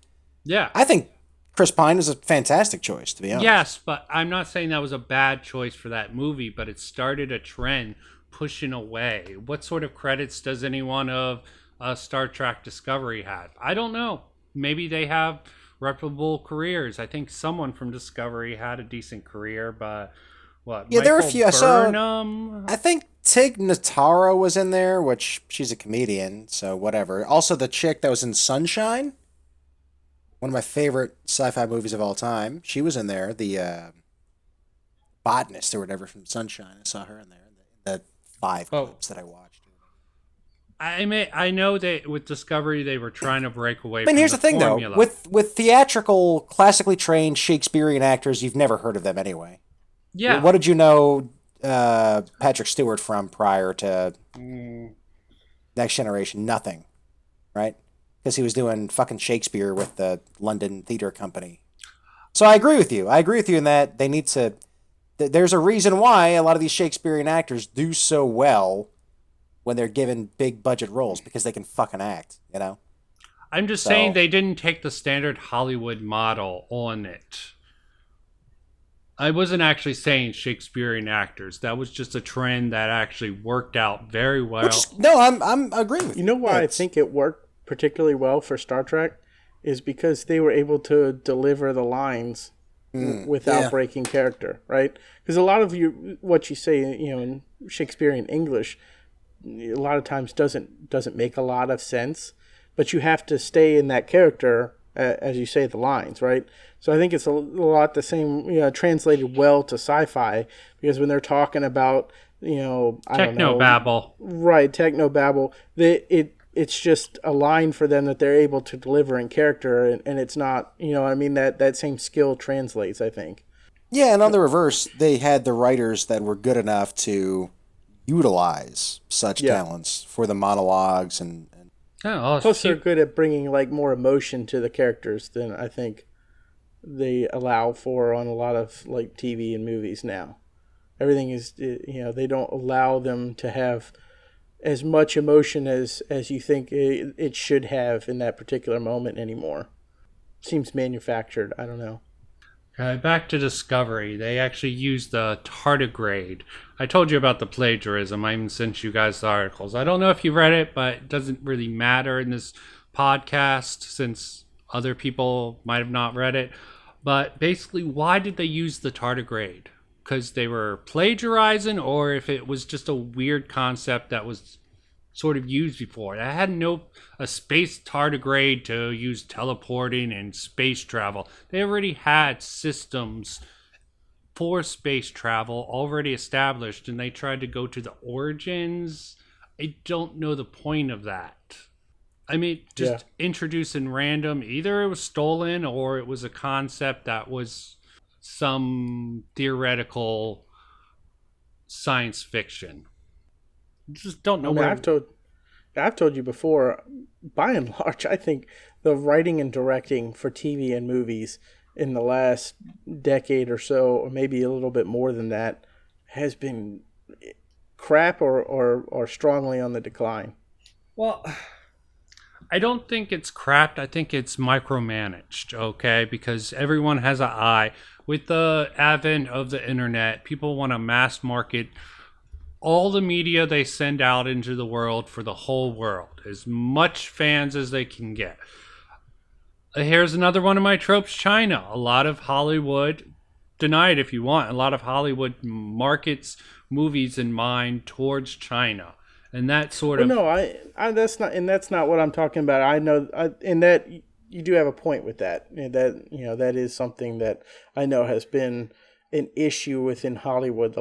yeah. I think Chris Pine is a fantastic choice, to be honest. Yes, but I'm not saying that was a bad choice for that movie, but it started a trend pushing away. What sort of credits does anyone of Star Trek Discovery have? I don't know. Maybe they have reputable careers. I think someone from Discovery had a decent career, but what? Yeah, there were a Michael few. I saw. Burnham? I think Tig Notaro was in there, which she's a comedian, so whatever. Also, the chick that was in Sunshine, one of my favorite sci-fi movies of all time. She was in there. The botanist or whatever from Sunshine. I saw her in there. The five Oh. clips that I watched. I know that with Discovery they were trying to break away. I mean, from here's the thing, formula. though. With theatrical, classically trained Shakespearean actors, you've never heard of them anyway. yeah, What did you know Patrick Stewart from prior to Next Generation? Nothing, right? Because he was doing fucking Shakespeare with the London Theatre Company. So I agree with you. I agree with you in that they need to. There's a reason why a lot of these Shakespearean actors do so well when they're given big budget roles because they can fucking act, you know? I'm just So- saying they didn't take the standard Hollywood model on it. I wasn't actually saying Shakespearean actors. That was just a trend that actually worked out very well. No, I'm agreeing with you. You know why I It's- think it worked particularly well for Star Trek is because they were able to deliver the lines without yeah. breaking character, right? Because a lot of what you say, in Shakespearean English, a lot of times doesn't make a lot of sense, but you have to stay in that character as you say the lines, right? So I think it's a lot the same, translated well to sci-fi because when they're talking about, I don't know, Technobabble. right, technobabble, it's just a line for them that they're able to deliver in character, and it's not, that same skill translates, I think. Yeah, and on the reverse, they had the writers that were good enough to utilize such talents for the monologues and Oh, Plus, they're good at bringing more emotion to the characters than I think they allow for on a lot of TV and movies now. Everything is, they don't allow them to have as much emotion as you think it should have in that particular moment anymore. Seems manufactured. I don't know. Back to Discovery. They actually used the tardigrade. I told you about the plagiarism. I even sent you guys the articles. I don't know if you read it, but it doesn't really matter in this podcast since other people might have not read it. But basically, why did they use the tardigrade? Because they were plagiarizing, or if it was just a weird concept that was sort of used before. I had a space tardigrade to use teleporting and space travel. They already had systems for space travel already established, and they tried to go to the origins. I don't know the point of that. I mean, just introducing random, either it was stolen or it was a concept that was some theoretical science fiction. Just don't know where. I've told you before. By and large, I think the writing and directing for TV and movies in the last decade or so, or maybe a little bit more than that, has been crap or strongly on the decline. Well, I don't think it's crap. I think it's micromanaged, okay? Because everyone has an eye. With the advent of the internet, people want to mass market all the media they send out into the world for the whole world. As much fans as they can get. Here's another one of my tropes, China. A lot of Hollywood, deny it if you want, a lot of Hollywood markets movies in mind towards China. and that sort Well, of no, that's not what I'm talking about. I know, and that you do have a point with that. And that that is something that I know has been an issue within Hollywood,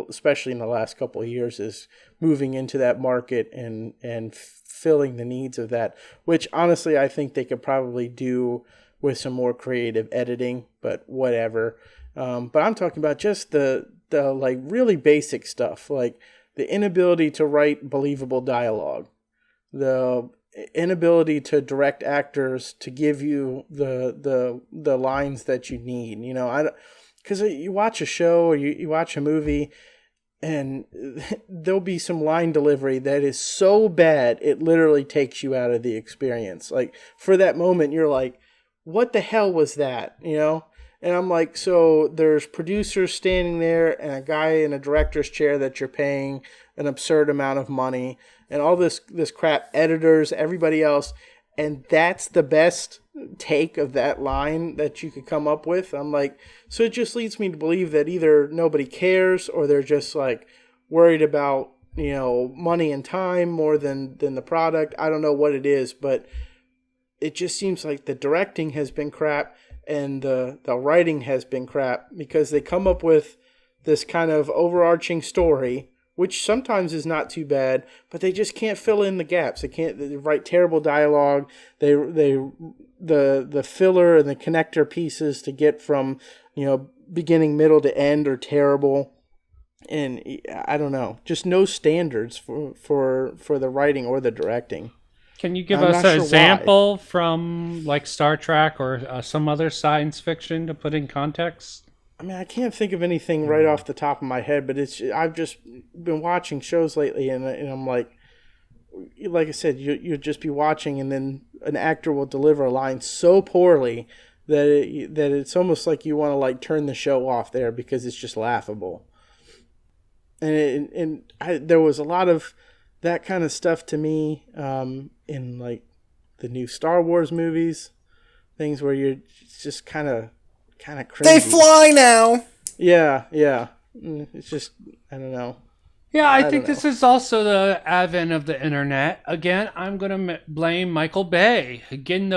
especially in the last couple of years, is moving into that market and filling the needs of that. Which honestly, I think they could probably do with some more creative editing, but whatever. But I'm talking about just the like really basic stuff, like the inability to write believable dialogue, the inability to direct actors to give you the lines that you need. Because you watch a show or you watch a movie, and there'll be some line delivery that is so bad it literally takes you out of the experience. Like for that moment, you're like, "What the hell was that?" And I'm like, so there's producers standing there and a guy in a director's chair that you're paying an absurd amount of money and all this crap, editors, everybody else, and that's the best take of that line that you could come up with. I'm like, so it just leads me to believe that either nobody cares or they're just like worried about, money and time more than the product. I don't know what it is, but it just seems like the directing has been crap and the writing has been crap because they come up with this kind of overarching story, which sometimes is not too bad, but they just can't fill in the gaps. They write terrible dialogue. The filler and the connector pieces to get from, beginning, middle to end are terrible. And I don't know, just no standards for the writing or the directing. Can you give I'm us not an sure example from like Star Trek or some other science fiction to put in context? I mean, I can't think of anything right off the top of my head, but I've just been watching shows lately, and I'm like I said, you'll just be watching, and then an actor will deliver a line so poorly that it's almost like you want to like turn the show off there because it's just laughable. And there was a lot of that kind of stuff to me in like the new Star Wars movies, things where you're just kind of crazy. They fly now. Yeah. It's just, I don't know. Yeah, I think this is also the advent of the internet. Again, I'm going to blame Michael Bay. Again,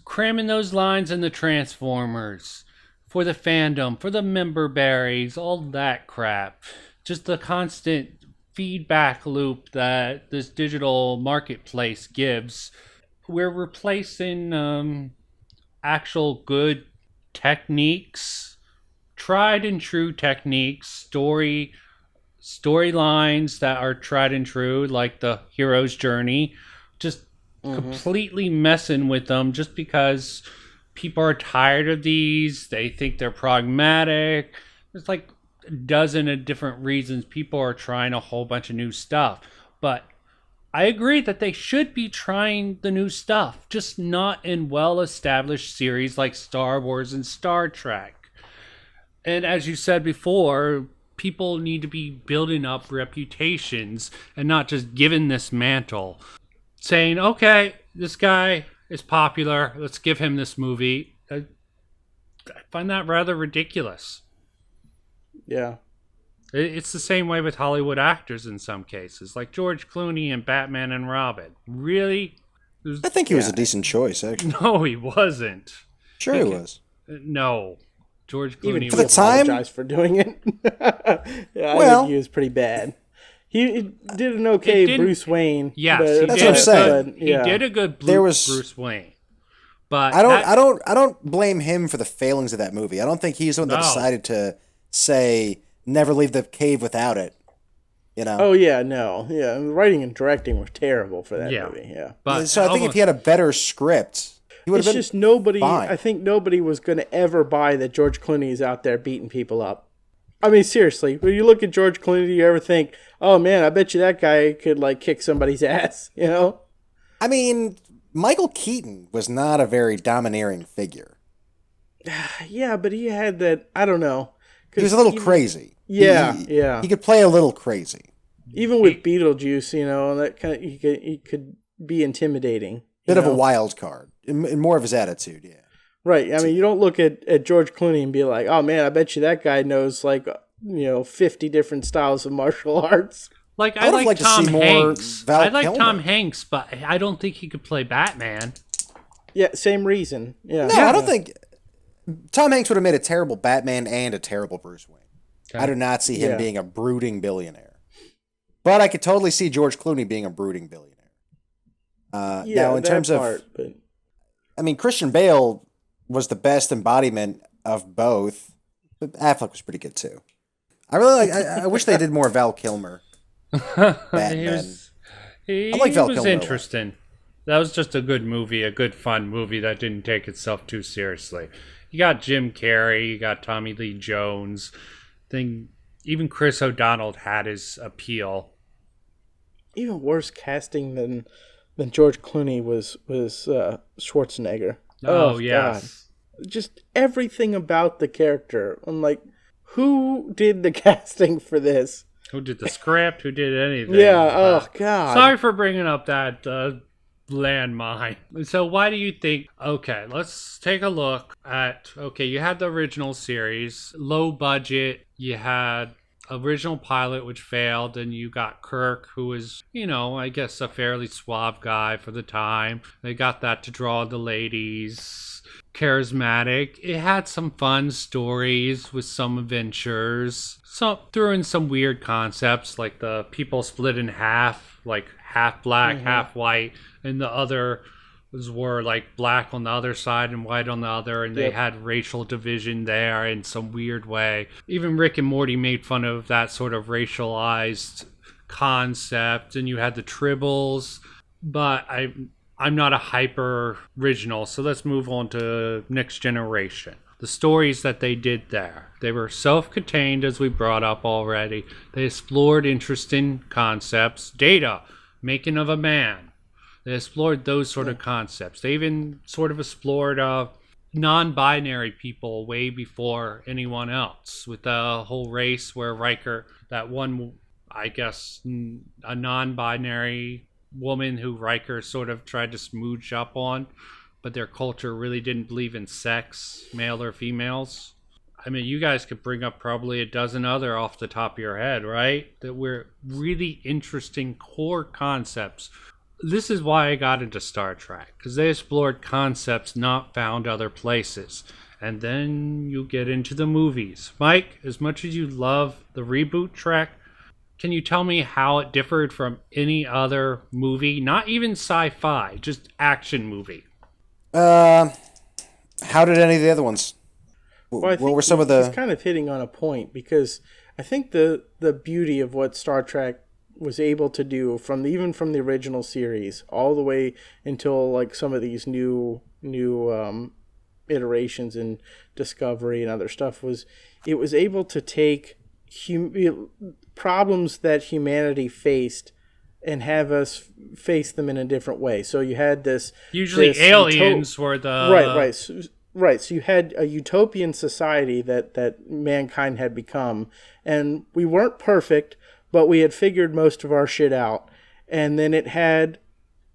cramming those lines in the Transformers for the fandom, for the member berries, all that crap. Just the constant feedback loop that this digital marketplace gives. We're replacing actual good techniques, tried and true techniques, storylines that are tried and true, like the hero's journey, just completely messing with them just because people are tired of these. They think they're pragmatic. There's like a dozen of different reasons people are trying a whole bunch of new stuff. But I agree that they should be trying the new stuff, just not in well-established series like Star Wars and Star Trek. And as you said before, people need to be building up reputations and not just given this mantle. Saying, okay, this guy is popular, let's give him this movie. I find that rather ridiculous. Yeah. It's the same way with Hollywood actors in some cases, like George Clooney in Batman and Robin. Really? I think he was a decent choice, actually. No, he wasn't. Sure he was. No. George Clooney Even for the was... time? apologize for doing it. Yeah, I Well- think he was pretty bad. He did an okay Bruce Wayne. Yes, but- he That's did what I'm saying. but, He did a good Bruce Wayne. But I don't blame him for the failings of that movie. I don't think he's the one that No. decided to say never leave the cave without it. Oh yeah, no, yeah. The writing and directing were terrible for that Yeah. movie. Yeah. But So I think if he had a better script, he would It's have been just nobody. fine. I think nobody was going to ever buy that George Clooney is out there beating people up. I mean, seriously, when you look at George Clooney, do you ever think, "Oh man, I bet you that guy could like kick somebody's ass"? I mean, Michael Keaton was not a very domineering figure. Yeah, but he had that. I don't know. He was a little crazy. Yeah, He- yeah. He could play a little crazy. Even with Beetlejuice, that kind of he could be intimidating. Bit of a know? wild card. In more of his attitude, yeah. Right. I mean, you don't look at George Clooney and be like, "Oh man, I bet you that guy knows 50 different styles of martial arts." Like I I would have like liked to Tom see more Hanks. Val I like Kilmer. Tom Hanks, but I don't think he could play Batman. Yeah, same reason. Yeah. No, I don't think Tom Hanks would have made a terrible Batman and a terrible Bruce Wayne. Okay. I do not see him Yeah. being a brooding billionaire. But I could totally see George Clooney being a brooding billionaire. Yeah, now, in that terms part, of, but I mean, Christian Bale was the best embodiment of both, but Affleck was pretty good too. I really like. I wish they did more Val Kilmer. Batman. He I like Val was Kilmer a lot. interesting. That was just a good movie, a good fun movie that didn't take itself too seriously. You got Jim Carrey, you got Tommy Lee Jones. Even Chris O'Donnell had his appeal. even worse casting than George Clooney was Schwarzenegger. Oh yes. God. Just everything about the character. I'm like, who did the casting for this? Who did the script? Who did anything? Yeah. Oh God. Sorry for bringing up that landmine. So why do you think? Okay, let's take a look at. Okay, you had the original series, low budget. You had original pilot, which failed, and you got Kirk, who was, I guess a fairly suave guy for the time. They got that to draw the ladies. Charismatic. It had some fun stories with some adventures. So threw in some weird concepts like the people split in half, like half black, half white, and the other were like black on the other side and white on the other, and they had racial division there in some weird way. Even Rick and Morty made fun of that sort of racialized concept, and you had the tribbles, but I'm not a hyper original, so let's move on to Next Generation. The stories that they did there, they were self-contained, as we brought up already. They explored interesting concepts. Data, making of a man. They explored those sort of concepts. They even sort of explored non-binary people way before anyone else, with the whole race where Riker, that one, I guess, a non-binary woman who Riker sort of tried to smooch up on, but their culture really didn't believe in sex, male or females. I mean, you guys could bring up probably a dozen other off the top of your head, right? That were really interesting core concepts. This is why I got into Star Trek, because they explored concepts not found other places. And then you get into the movies. Mike, as much as you love the reboot Trek, can you tell me how it differed from any other movie? Not even sci-fi, just action movie. How did any of the other ones? Well, I What think were some of he's the? kind of hitting on a point, because I think the beauty of what Star Trek was able to do even from the original series all the way until like some of these new iterations in Discovery and other stuff was it was able to take problems that humanity faced and have us face them in a different way. So you had this Usually aliens were the... Right. So you had a utopian society that mankind had become, and we weren't perfect, but we had figured most of our shit out. And then it had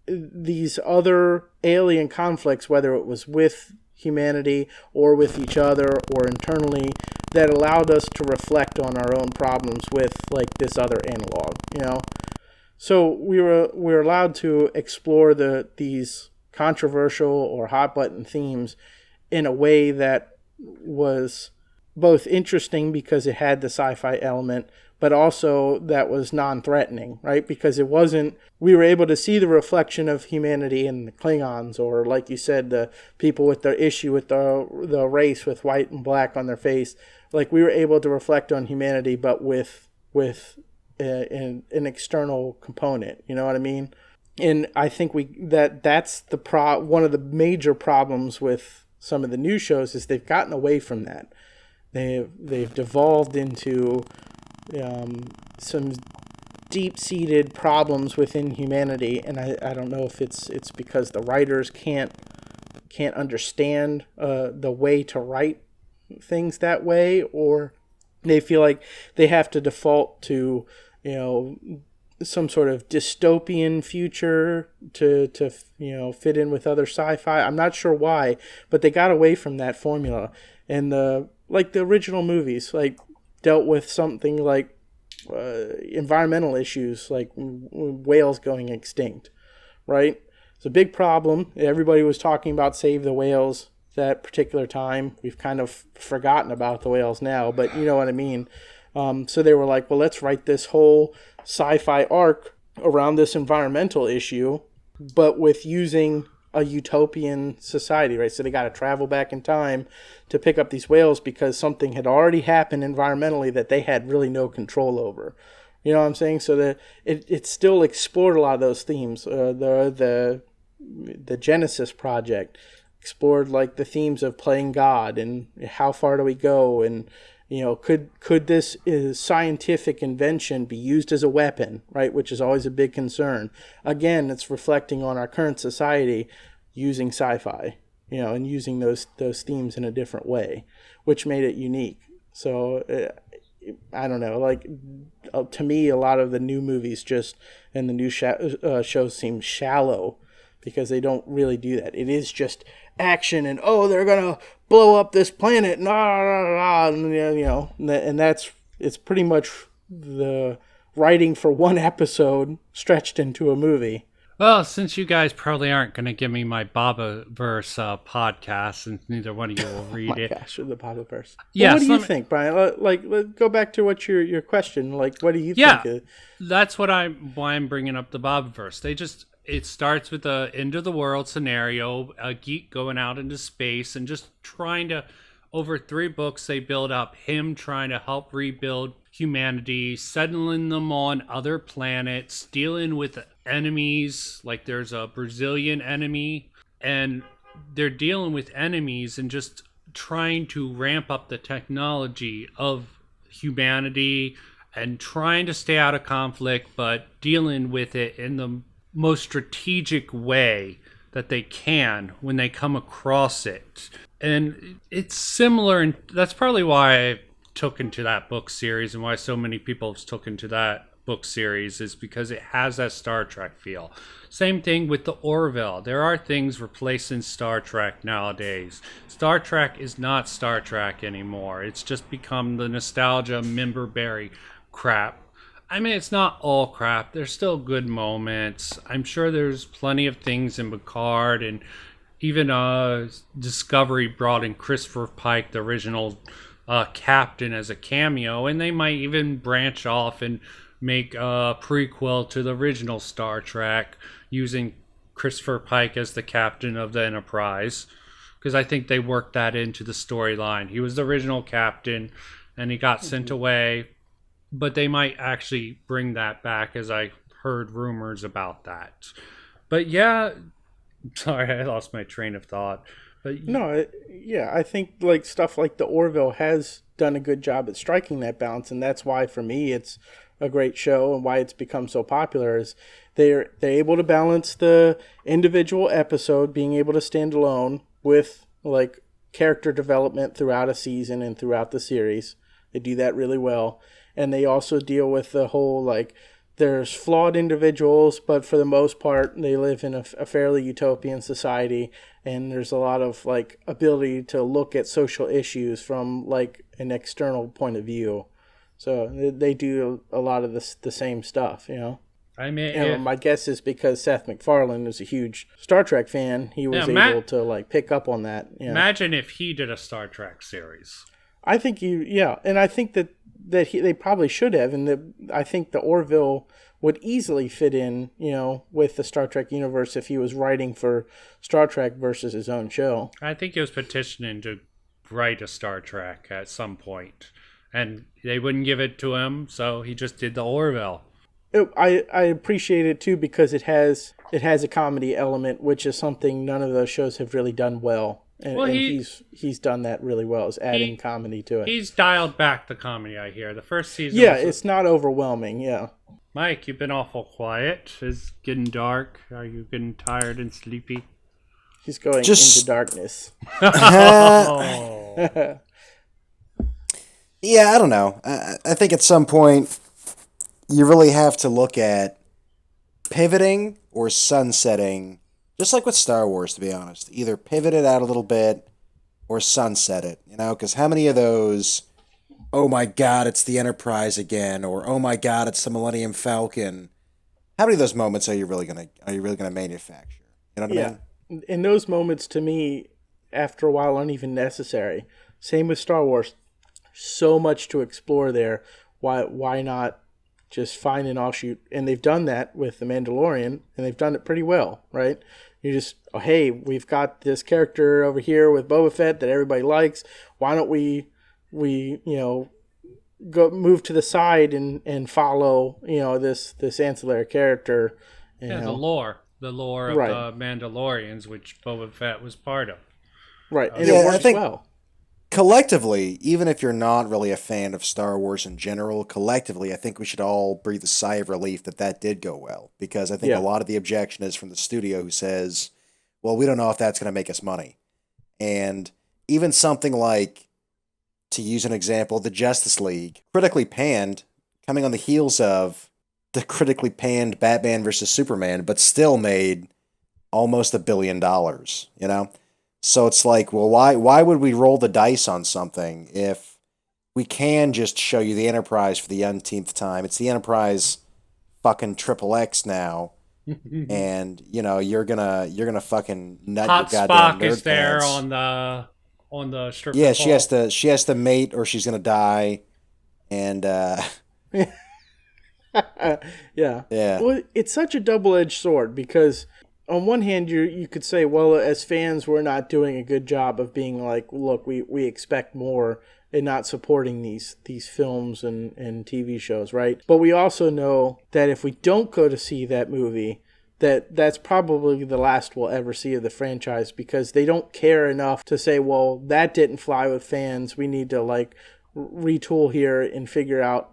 these other alien conflicts, whether it was with humanity or with each other or internally, that allowed us to reflect on our own problems with like this other analog, So we were allowed to explore these controversial or hot button themes in a way that was both interesting because it had the sci-fi element, but also that was non-threatening, right? Because we were able to see the reflection of humanity in the Klingons, or like you said, the people with their issue with the race with white and black on their face. Like we were able to reflect on humanity, but with an external component. You know what I mean? And I think that's one of the major problems with some of the new shows is they've gotten away from that. They've devolved into some deep-seated problems within humanity, and I don't know if it's because the writers can't understand the way to write things that way, or they feel like they have to default to some sort of dystopian future to fit in with other sci-fi. I'm not sure why, but they got away from that formula. And the original movies dealt with something like environmental issues like whales going extinct, right? It's a big problem. Everybody was talking about save the whales that particular time. We've kind of forgotten about the whales now, but you know what I mean. So they were like, well, let's write this whole sci-fi arc around this environmental issue, but with using a utopian society, right? So they got to travel back in time to pick up these whales because something had already happened environmentally that they had really no control over. You know what I'm saying? So that it still explored a lot of those themes. The Genesis Project explored like the themes of playing God and how far do we go, and could this scientific invention be used as a weapon, right? Which is always a big concern. Again, it's reflecting on our current society using sci-fi, and using those themes in a different way, which made it unique. So I don't know, like to me, a lot of the new movies and the new shows seem shallow because they don't really do that. It is just action and they're gonna blow up this planet, and it's pretty much the writing for one episode stretched into a movie. Well, since you guys probably aren't going to give me my Bobaverse podcast, since neither one of you will read it. Oh my gosh, the Bobaverse. Yeah, what do you think, Brian? Let's go back to what your question. Like, what do you think? That's why I'm bringing up the Bobaverse. It starts with the end of the world scenario, a geek going out into space and just trying to, over 3 books, they build up him trying to help rebuild humanity, settling them on other planets, dealing with enemies, like there's a Brazilian enemy, and they're dealing with enemies and just trying to ramp up the technology of humanity and trying to stay out of conflict, but dealing with it in the most strategic way that they can when they come across it. And it's similar, and that's probably why I took into that book series and why so many people have taken to that book series, is because it has that Star Trek feel. Same thing with the Orville. There are things replacing Star Trek nowadays. Star Trek is not Star Trek anymore. It's just become the nostalgia member-berry crap. I mean, it's not all crap. There's still good moments. I'm sure there's plenty of things in Picard, and even Discovery brought in Christopher Pike, the original captain, as a cameo, and they might even branch off and make a prequel to the original Star Trek using Christopher Pike as the captain of the Enterprise, because I think they worked that into the storyline. He was the original captain, and he got sent away. But they might actually bring that back, as I heard rumors about that. But yeah, sorry, I lost my train of thought. But no, I think like stuff like the Orville has done a good job at striking that balance, and that's why for me it's a great show and why it's become so popular. Is they're able to balance the individual episode being able to stand alone with like character development throughout a season and throughout the series. They do that really well. And they also deal with the whole, like, there's flawed individuals, but for the most part, they live in a fairly utopian society. And there's a lot of, like, ability to look at social issues from, like, an external point of view. So they do a lot of the same stuff, I mean, and my guess is because Seth MacFarlane is a huge Star Trek fan, he was able to, like, pick up on that. Imagine if he did a Star Trek series. I think and I think that they probably should have, and I think the Orville would easily fit in, with the Star Trek universe if he was writing for Star Trek versus his own show. I think he was petitioning to write a Star Trek at some point, and they wouldn't give it to him, so he just did the Orville. I appreciate it too because it has a comedy element, which is something none of those shows have really done well. And he's done that really well, is adding comedy to it. He's dialed back the comedy, I hear. The first season it's not overwhelming, yeah. Mike, you've been awful quiet. It's getting dark. Are you getting tired and sleepy? He's going into darkness. Yeah, I don't know. I think at some point you really have to look at pivoting or sunsetting. Just like with Star Wars, to be honest. Either pivot it out a little bit or sunset it, because how many of those oh my god, it's the Enterprise again, or oh my god, it's the Millennium Falcon. How many of those moments are you really gonna manufacture? You know what I Yeah. mean? And those moments to me, after a while, aren't even necessary. Same with Star Wars. So much to explore there. Why not just find an offshoot? And they've done that with The Mandalorian, and they've done it pretty well, right? You just, oh, hey, we've got this character over here with Boba Fett that everybody likes. Why don't we go move to the side and follow this ancillary character? You Yeah, know, the lore of right, the Mandalorians, which Boba Fett was part of. right, and Yeah, it I works think well. collectively, even if you're not really a fan of Star Wars in general, collectively, I think we should all breathe a sigh of relief that that did go well. Because I think a Yeah, lot of the objection is from the studio who says, well, we don't know if that's going to make us money. And even something like, to use an example, the Justice League, critically panned, coming on the heels of the critically panned Batman versus Superman, but still made almost $1 billion, you know? So it's like, well, why would we roll the dice on something if we can just show you the Enterprise for the umpteenth time? It's the Enterprise fucking triple X now, and you're gonna fucking nut your Hot goddamn Spock is nerd there pants. on the stripper Yeah, pole. she has to mate or she's gonna die, and yeah. yeah, Well, it's such a double-edged sword because on one hand you could say, well, as fans, we're not doing a good job of being like, look, we expect more and not supporting these films and TV shows, right? But we also know that if we don't go to see that movie, that's probably the last we'll ever see of the franchise because they don't care enough to say, well, that didn't fly with fans. We need to like retool here and figure out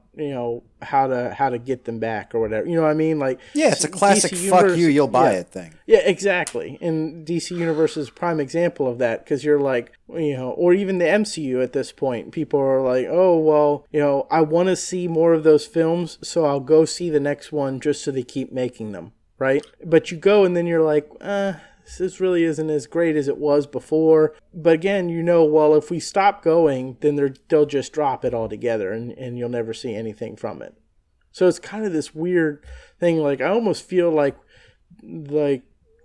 how to get them back or whatever. You know what I mean? Like yeah, it's a classic DC "fuck Universe, you, you'll buy yeah. it" thing. Yeah, exactly. And DC Universe is a prime example of that because you're like, or even the MCU at this point. People are like, oh, well, I want to see more of those films, so I'll go see the next one just so they keep making them, right? But you go and then you're like, this really isn't as great as it was before. But again, well, if we stop going, then they'll just drop it altogether and you'll never see anything from it. So it's kind of this weird thing. Like, I almost feel like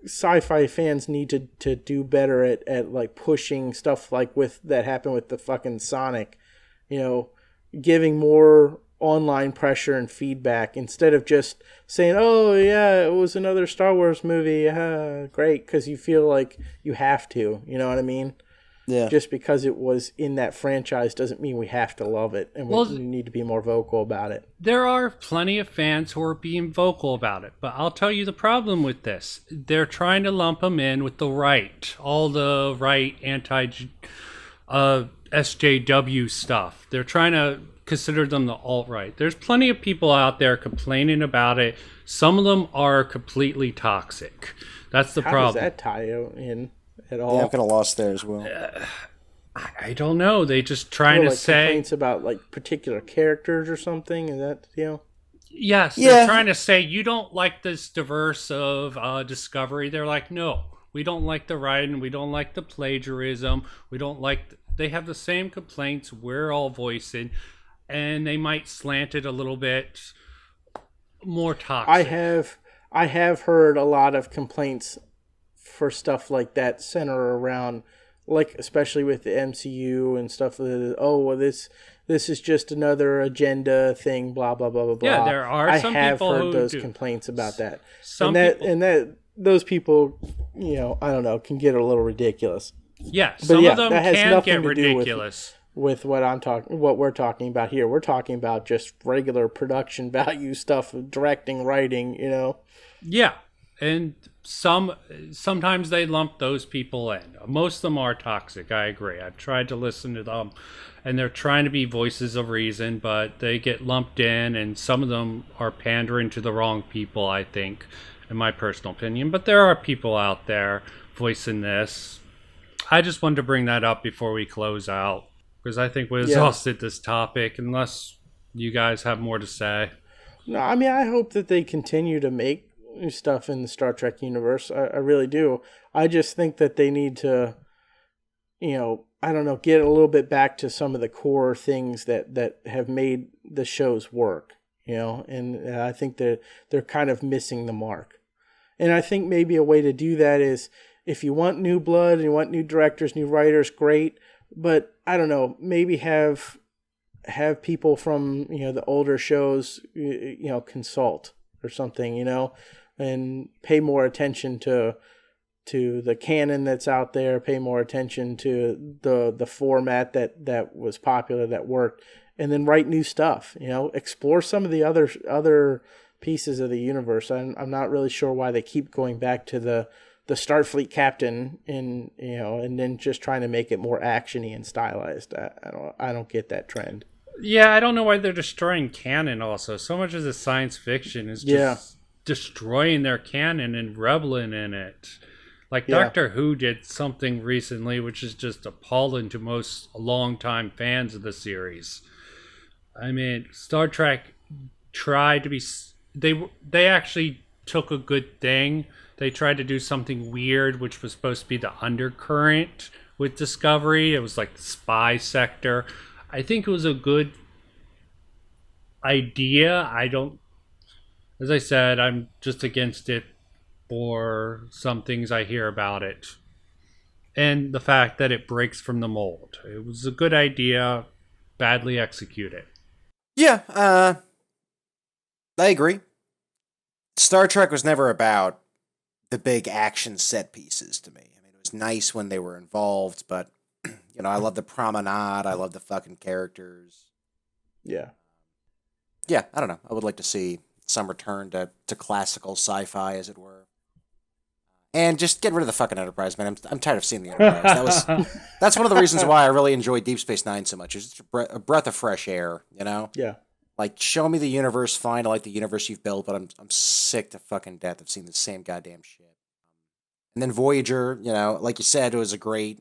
sci-fi fans need to do better at like pushing stuff like with that happened with the fucking Sonic, giving more online pressure and feedback instead of just saying, oh yeah, it was another Star Wars movie, great, because you feel like you have to, you know what I mean? Yeah, Just because it was in that franchise doesn't mean we have to love it, and Well, we need to be more vocal about it. there are plenty of fans who are being vocal about it, but I'll tell you the problem with this. They're trying to lump them in with the right, all the right anti SJW stuff. They're trying to consider them the alt-right. There's plenty of people out there complaining about it. Some of them are completely toxic. That's the How problem. does that tie in at yeah, all? I'm kind of lost there as well. I don't know. They just trying Or to like say complaints about like particular characters or something? Is that yes. Yeah. They're trying to say you don't like this diverse of Discovery. They're like, no, we don't like the writing. We don't like the plagiarism. We don't like. They have the same complaints we're all voicing, and they might slant it a little bit more toxic. I have heard a lot of complaints for stuff like that center around, like especially with the MCU and stuff. Oh, well, this is just another agenda thing. Blah blah blah blah blah. Yeah, there are I some have people heard who those do. complaints about that. Some and that people, and that those people, I don't know, can get a little ridiculous yeah, some yeah, of them that has can nothing get to do with- ridiculous. with what we're talking about here. We're talking about just regular production value stuff, directing, writing. Yeah, and sometimes they lump those people in. Most of them are toxic. I agree. I've tried to listen to them, and they're trying to be voices of reason, but they get lumped in, and some of them are pandering to the wrong people. I think, in my personal opinion, but there are people out there voicing this. I just wanted to bring that up before we close out because I think we exhausted this topic. Unless you guys have more to say. No, I mean, I hope that they continue to make stuff in the Star Trek universe. I really do. I just think that they need to, I don't know, get a little bit back to some of the core things that have made the shows work, and I think that they're kind of missing the mark. And I think maybe a way to do that is, if you want new blood and you want new directors, new writers, great. But I don't know, maybe have people from, the older shows, consult or something, and pay more attention to the canon that's out there, pay more attention to the format that was popular, that worked, and then write new stuff, explore some of the other pieces of the universe. I'm not really sure why they keep going back to the Starfleet captain and then just trying to make it more actiony and stylized. I don't get that trend. Yeah, I don't know why they're destroying canon also. So much of the science fiction is just destroying their canon and reveling in it. Like Doctor Who did something recently which is just appalling to most longtime fans of the series. I mean, Star Trek tried to be... They actually took a good thing. They tried to do something weird, which was supposed to be the undercurrent with Discovery. It was like the spy sector. I think it was a good idea. As I said, I'm just against it for some things I hear about it. And the fact that it breaks from the mold. It was a good idea, badly executed. Yeah, I agree. Star Trek was never about the big action set pieces to me. I mean, it was nice when they were involved, but, I love the promenade. I love the fucking characters. Yeah. Yeah, I don't know. I would like to see some return to classical sci-fi, as it were. And just get rid of the fucking Enterprise, man. I'm tired of seeing the Enterprise. That's one of the reasons why I really enjoy Deep Space Nine so much. It's just a breath of fresh air, Yeah. Like, show me the universe, fine. I like the universe you've built, but I'm sick to fucking death of seeing the same goddamn shit. And then Voyager, like you said, it was a great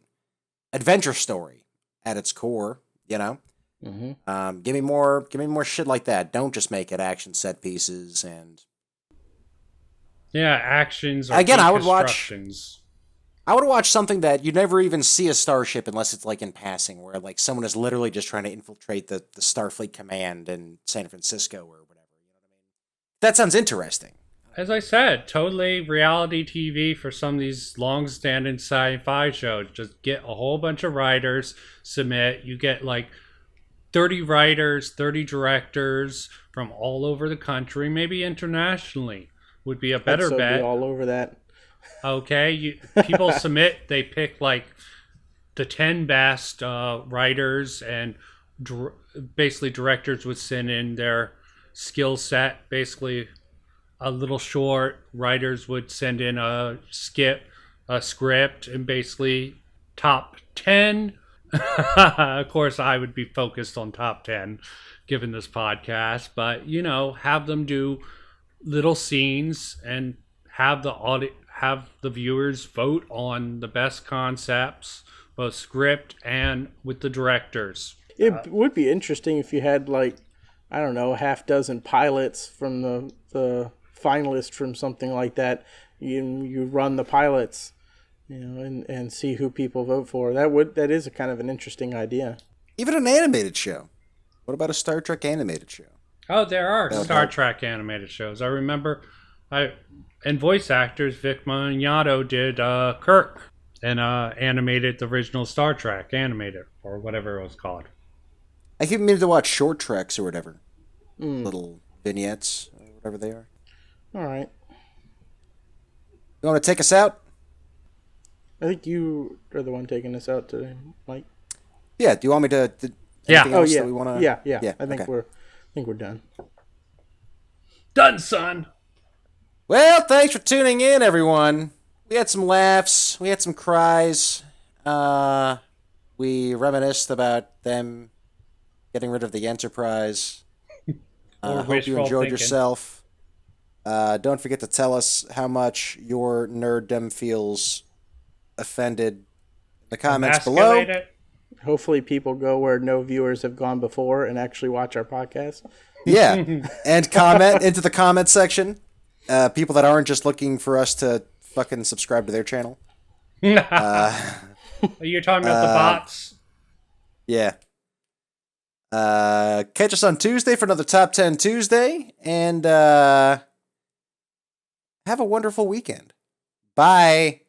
adventure story at its core, Mm-hmm. Give me more shit like that. Don't just make it action set pieces and... Yeah, actions or Again, I would watch something that you never even see a starship unless it's like in passing, where like someone is literally just trying to infiltrate the Starfleet command in San Francisco or whatever. You know what I mean? That sounds interesting. As I said, totally reality TV for some of these long-standing sci-fi shows. Just get a whole bunch of writers, submit. You get like 30 writers, 30 directors from all over the country, maybe internationally. Would be a better bet. Be all over that. Okay, people submit. They pick like the 10 best writers, and basically directors would send in their skill set. Basically, a little short. Writers would send in a script, and basically top 10. Of course, I would be focused on top 10, given this podcast. But have them do little scenes and have the viewers vote on the best concepts, both script and with the directors. It would be interesting if you had like, I don't know, a half dozen pilots from the finalists from something like that. You run the pilots, and see who people vote for. That is a kind of an interesting idea. Even an animated show. What about a Star Trek animated show? Oh, there are Star Trek animated shows. I remember, and voice actors, Vic Mignogna did Kirk, and animated the original Star Trek animated, or whatever it was called. I keep meaning to watch short treks or whatever. Little vignettes, or whatever they are. All right. You want to take us out? I think you are the one taking us out today, Mike. Yeah. Do you want me to? Yeah. Oh yeah. That we wanna... Yeah. I think okay. we're done. Done, son. Well, thanks for tuning in, everyone. We had some laughs. We had some cries. We reminisced about them getting rid of the Enterprise. Hope you enjoyed yourself. Don't forget to tell us how much your nerddom feels offended in the comments below. It. Hopefully people go where no viewers have gone before and actually watch our podcast. Yeah, and comment into the comment section. People that aren't just looking for us to fucking subscribe to their channel. You're talking about the bots? Yeah. Catch us on Tuesday for another Top 10 Tuesday, and have a wonderful weekend. Bye.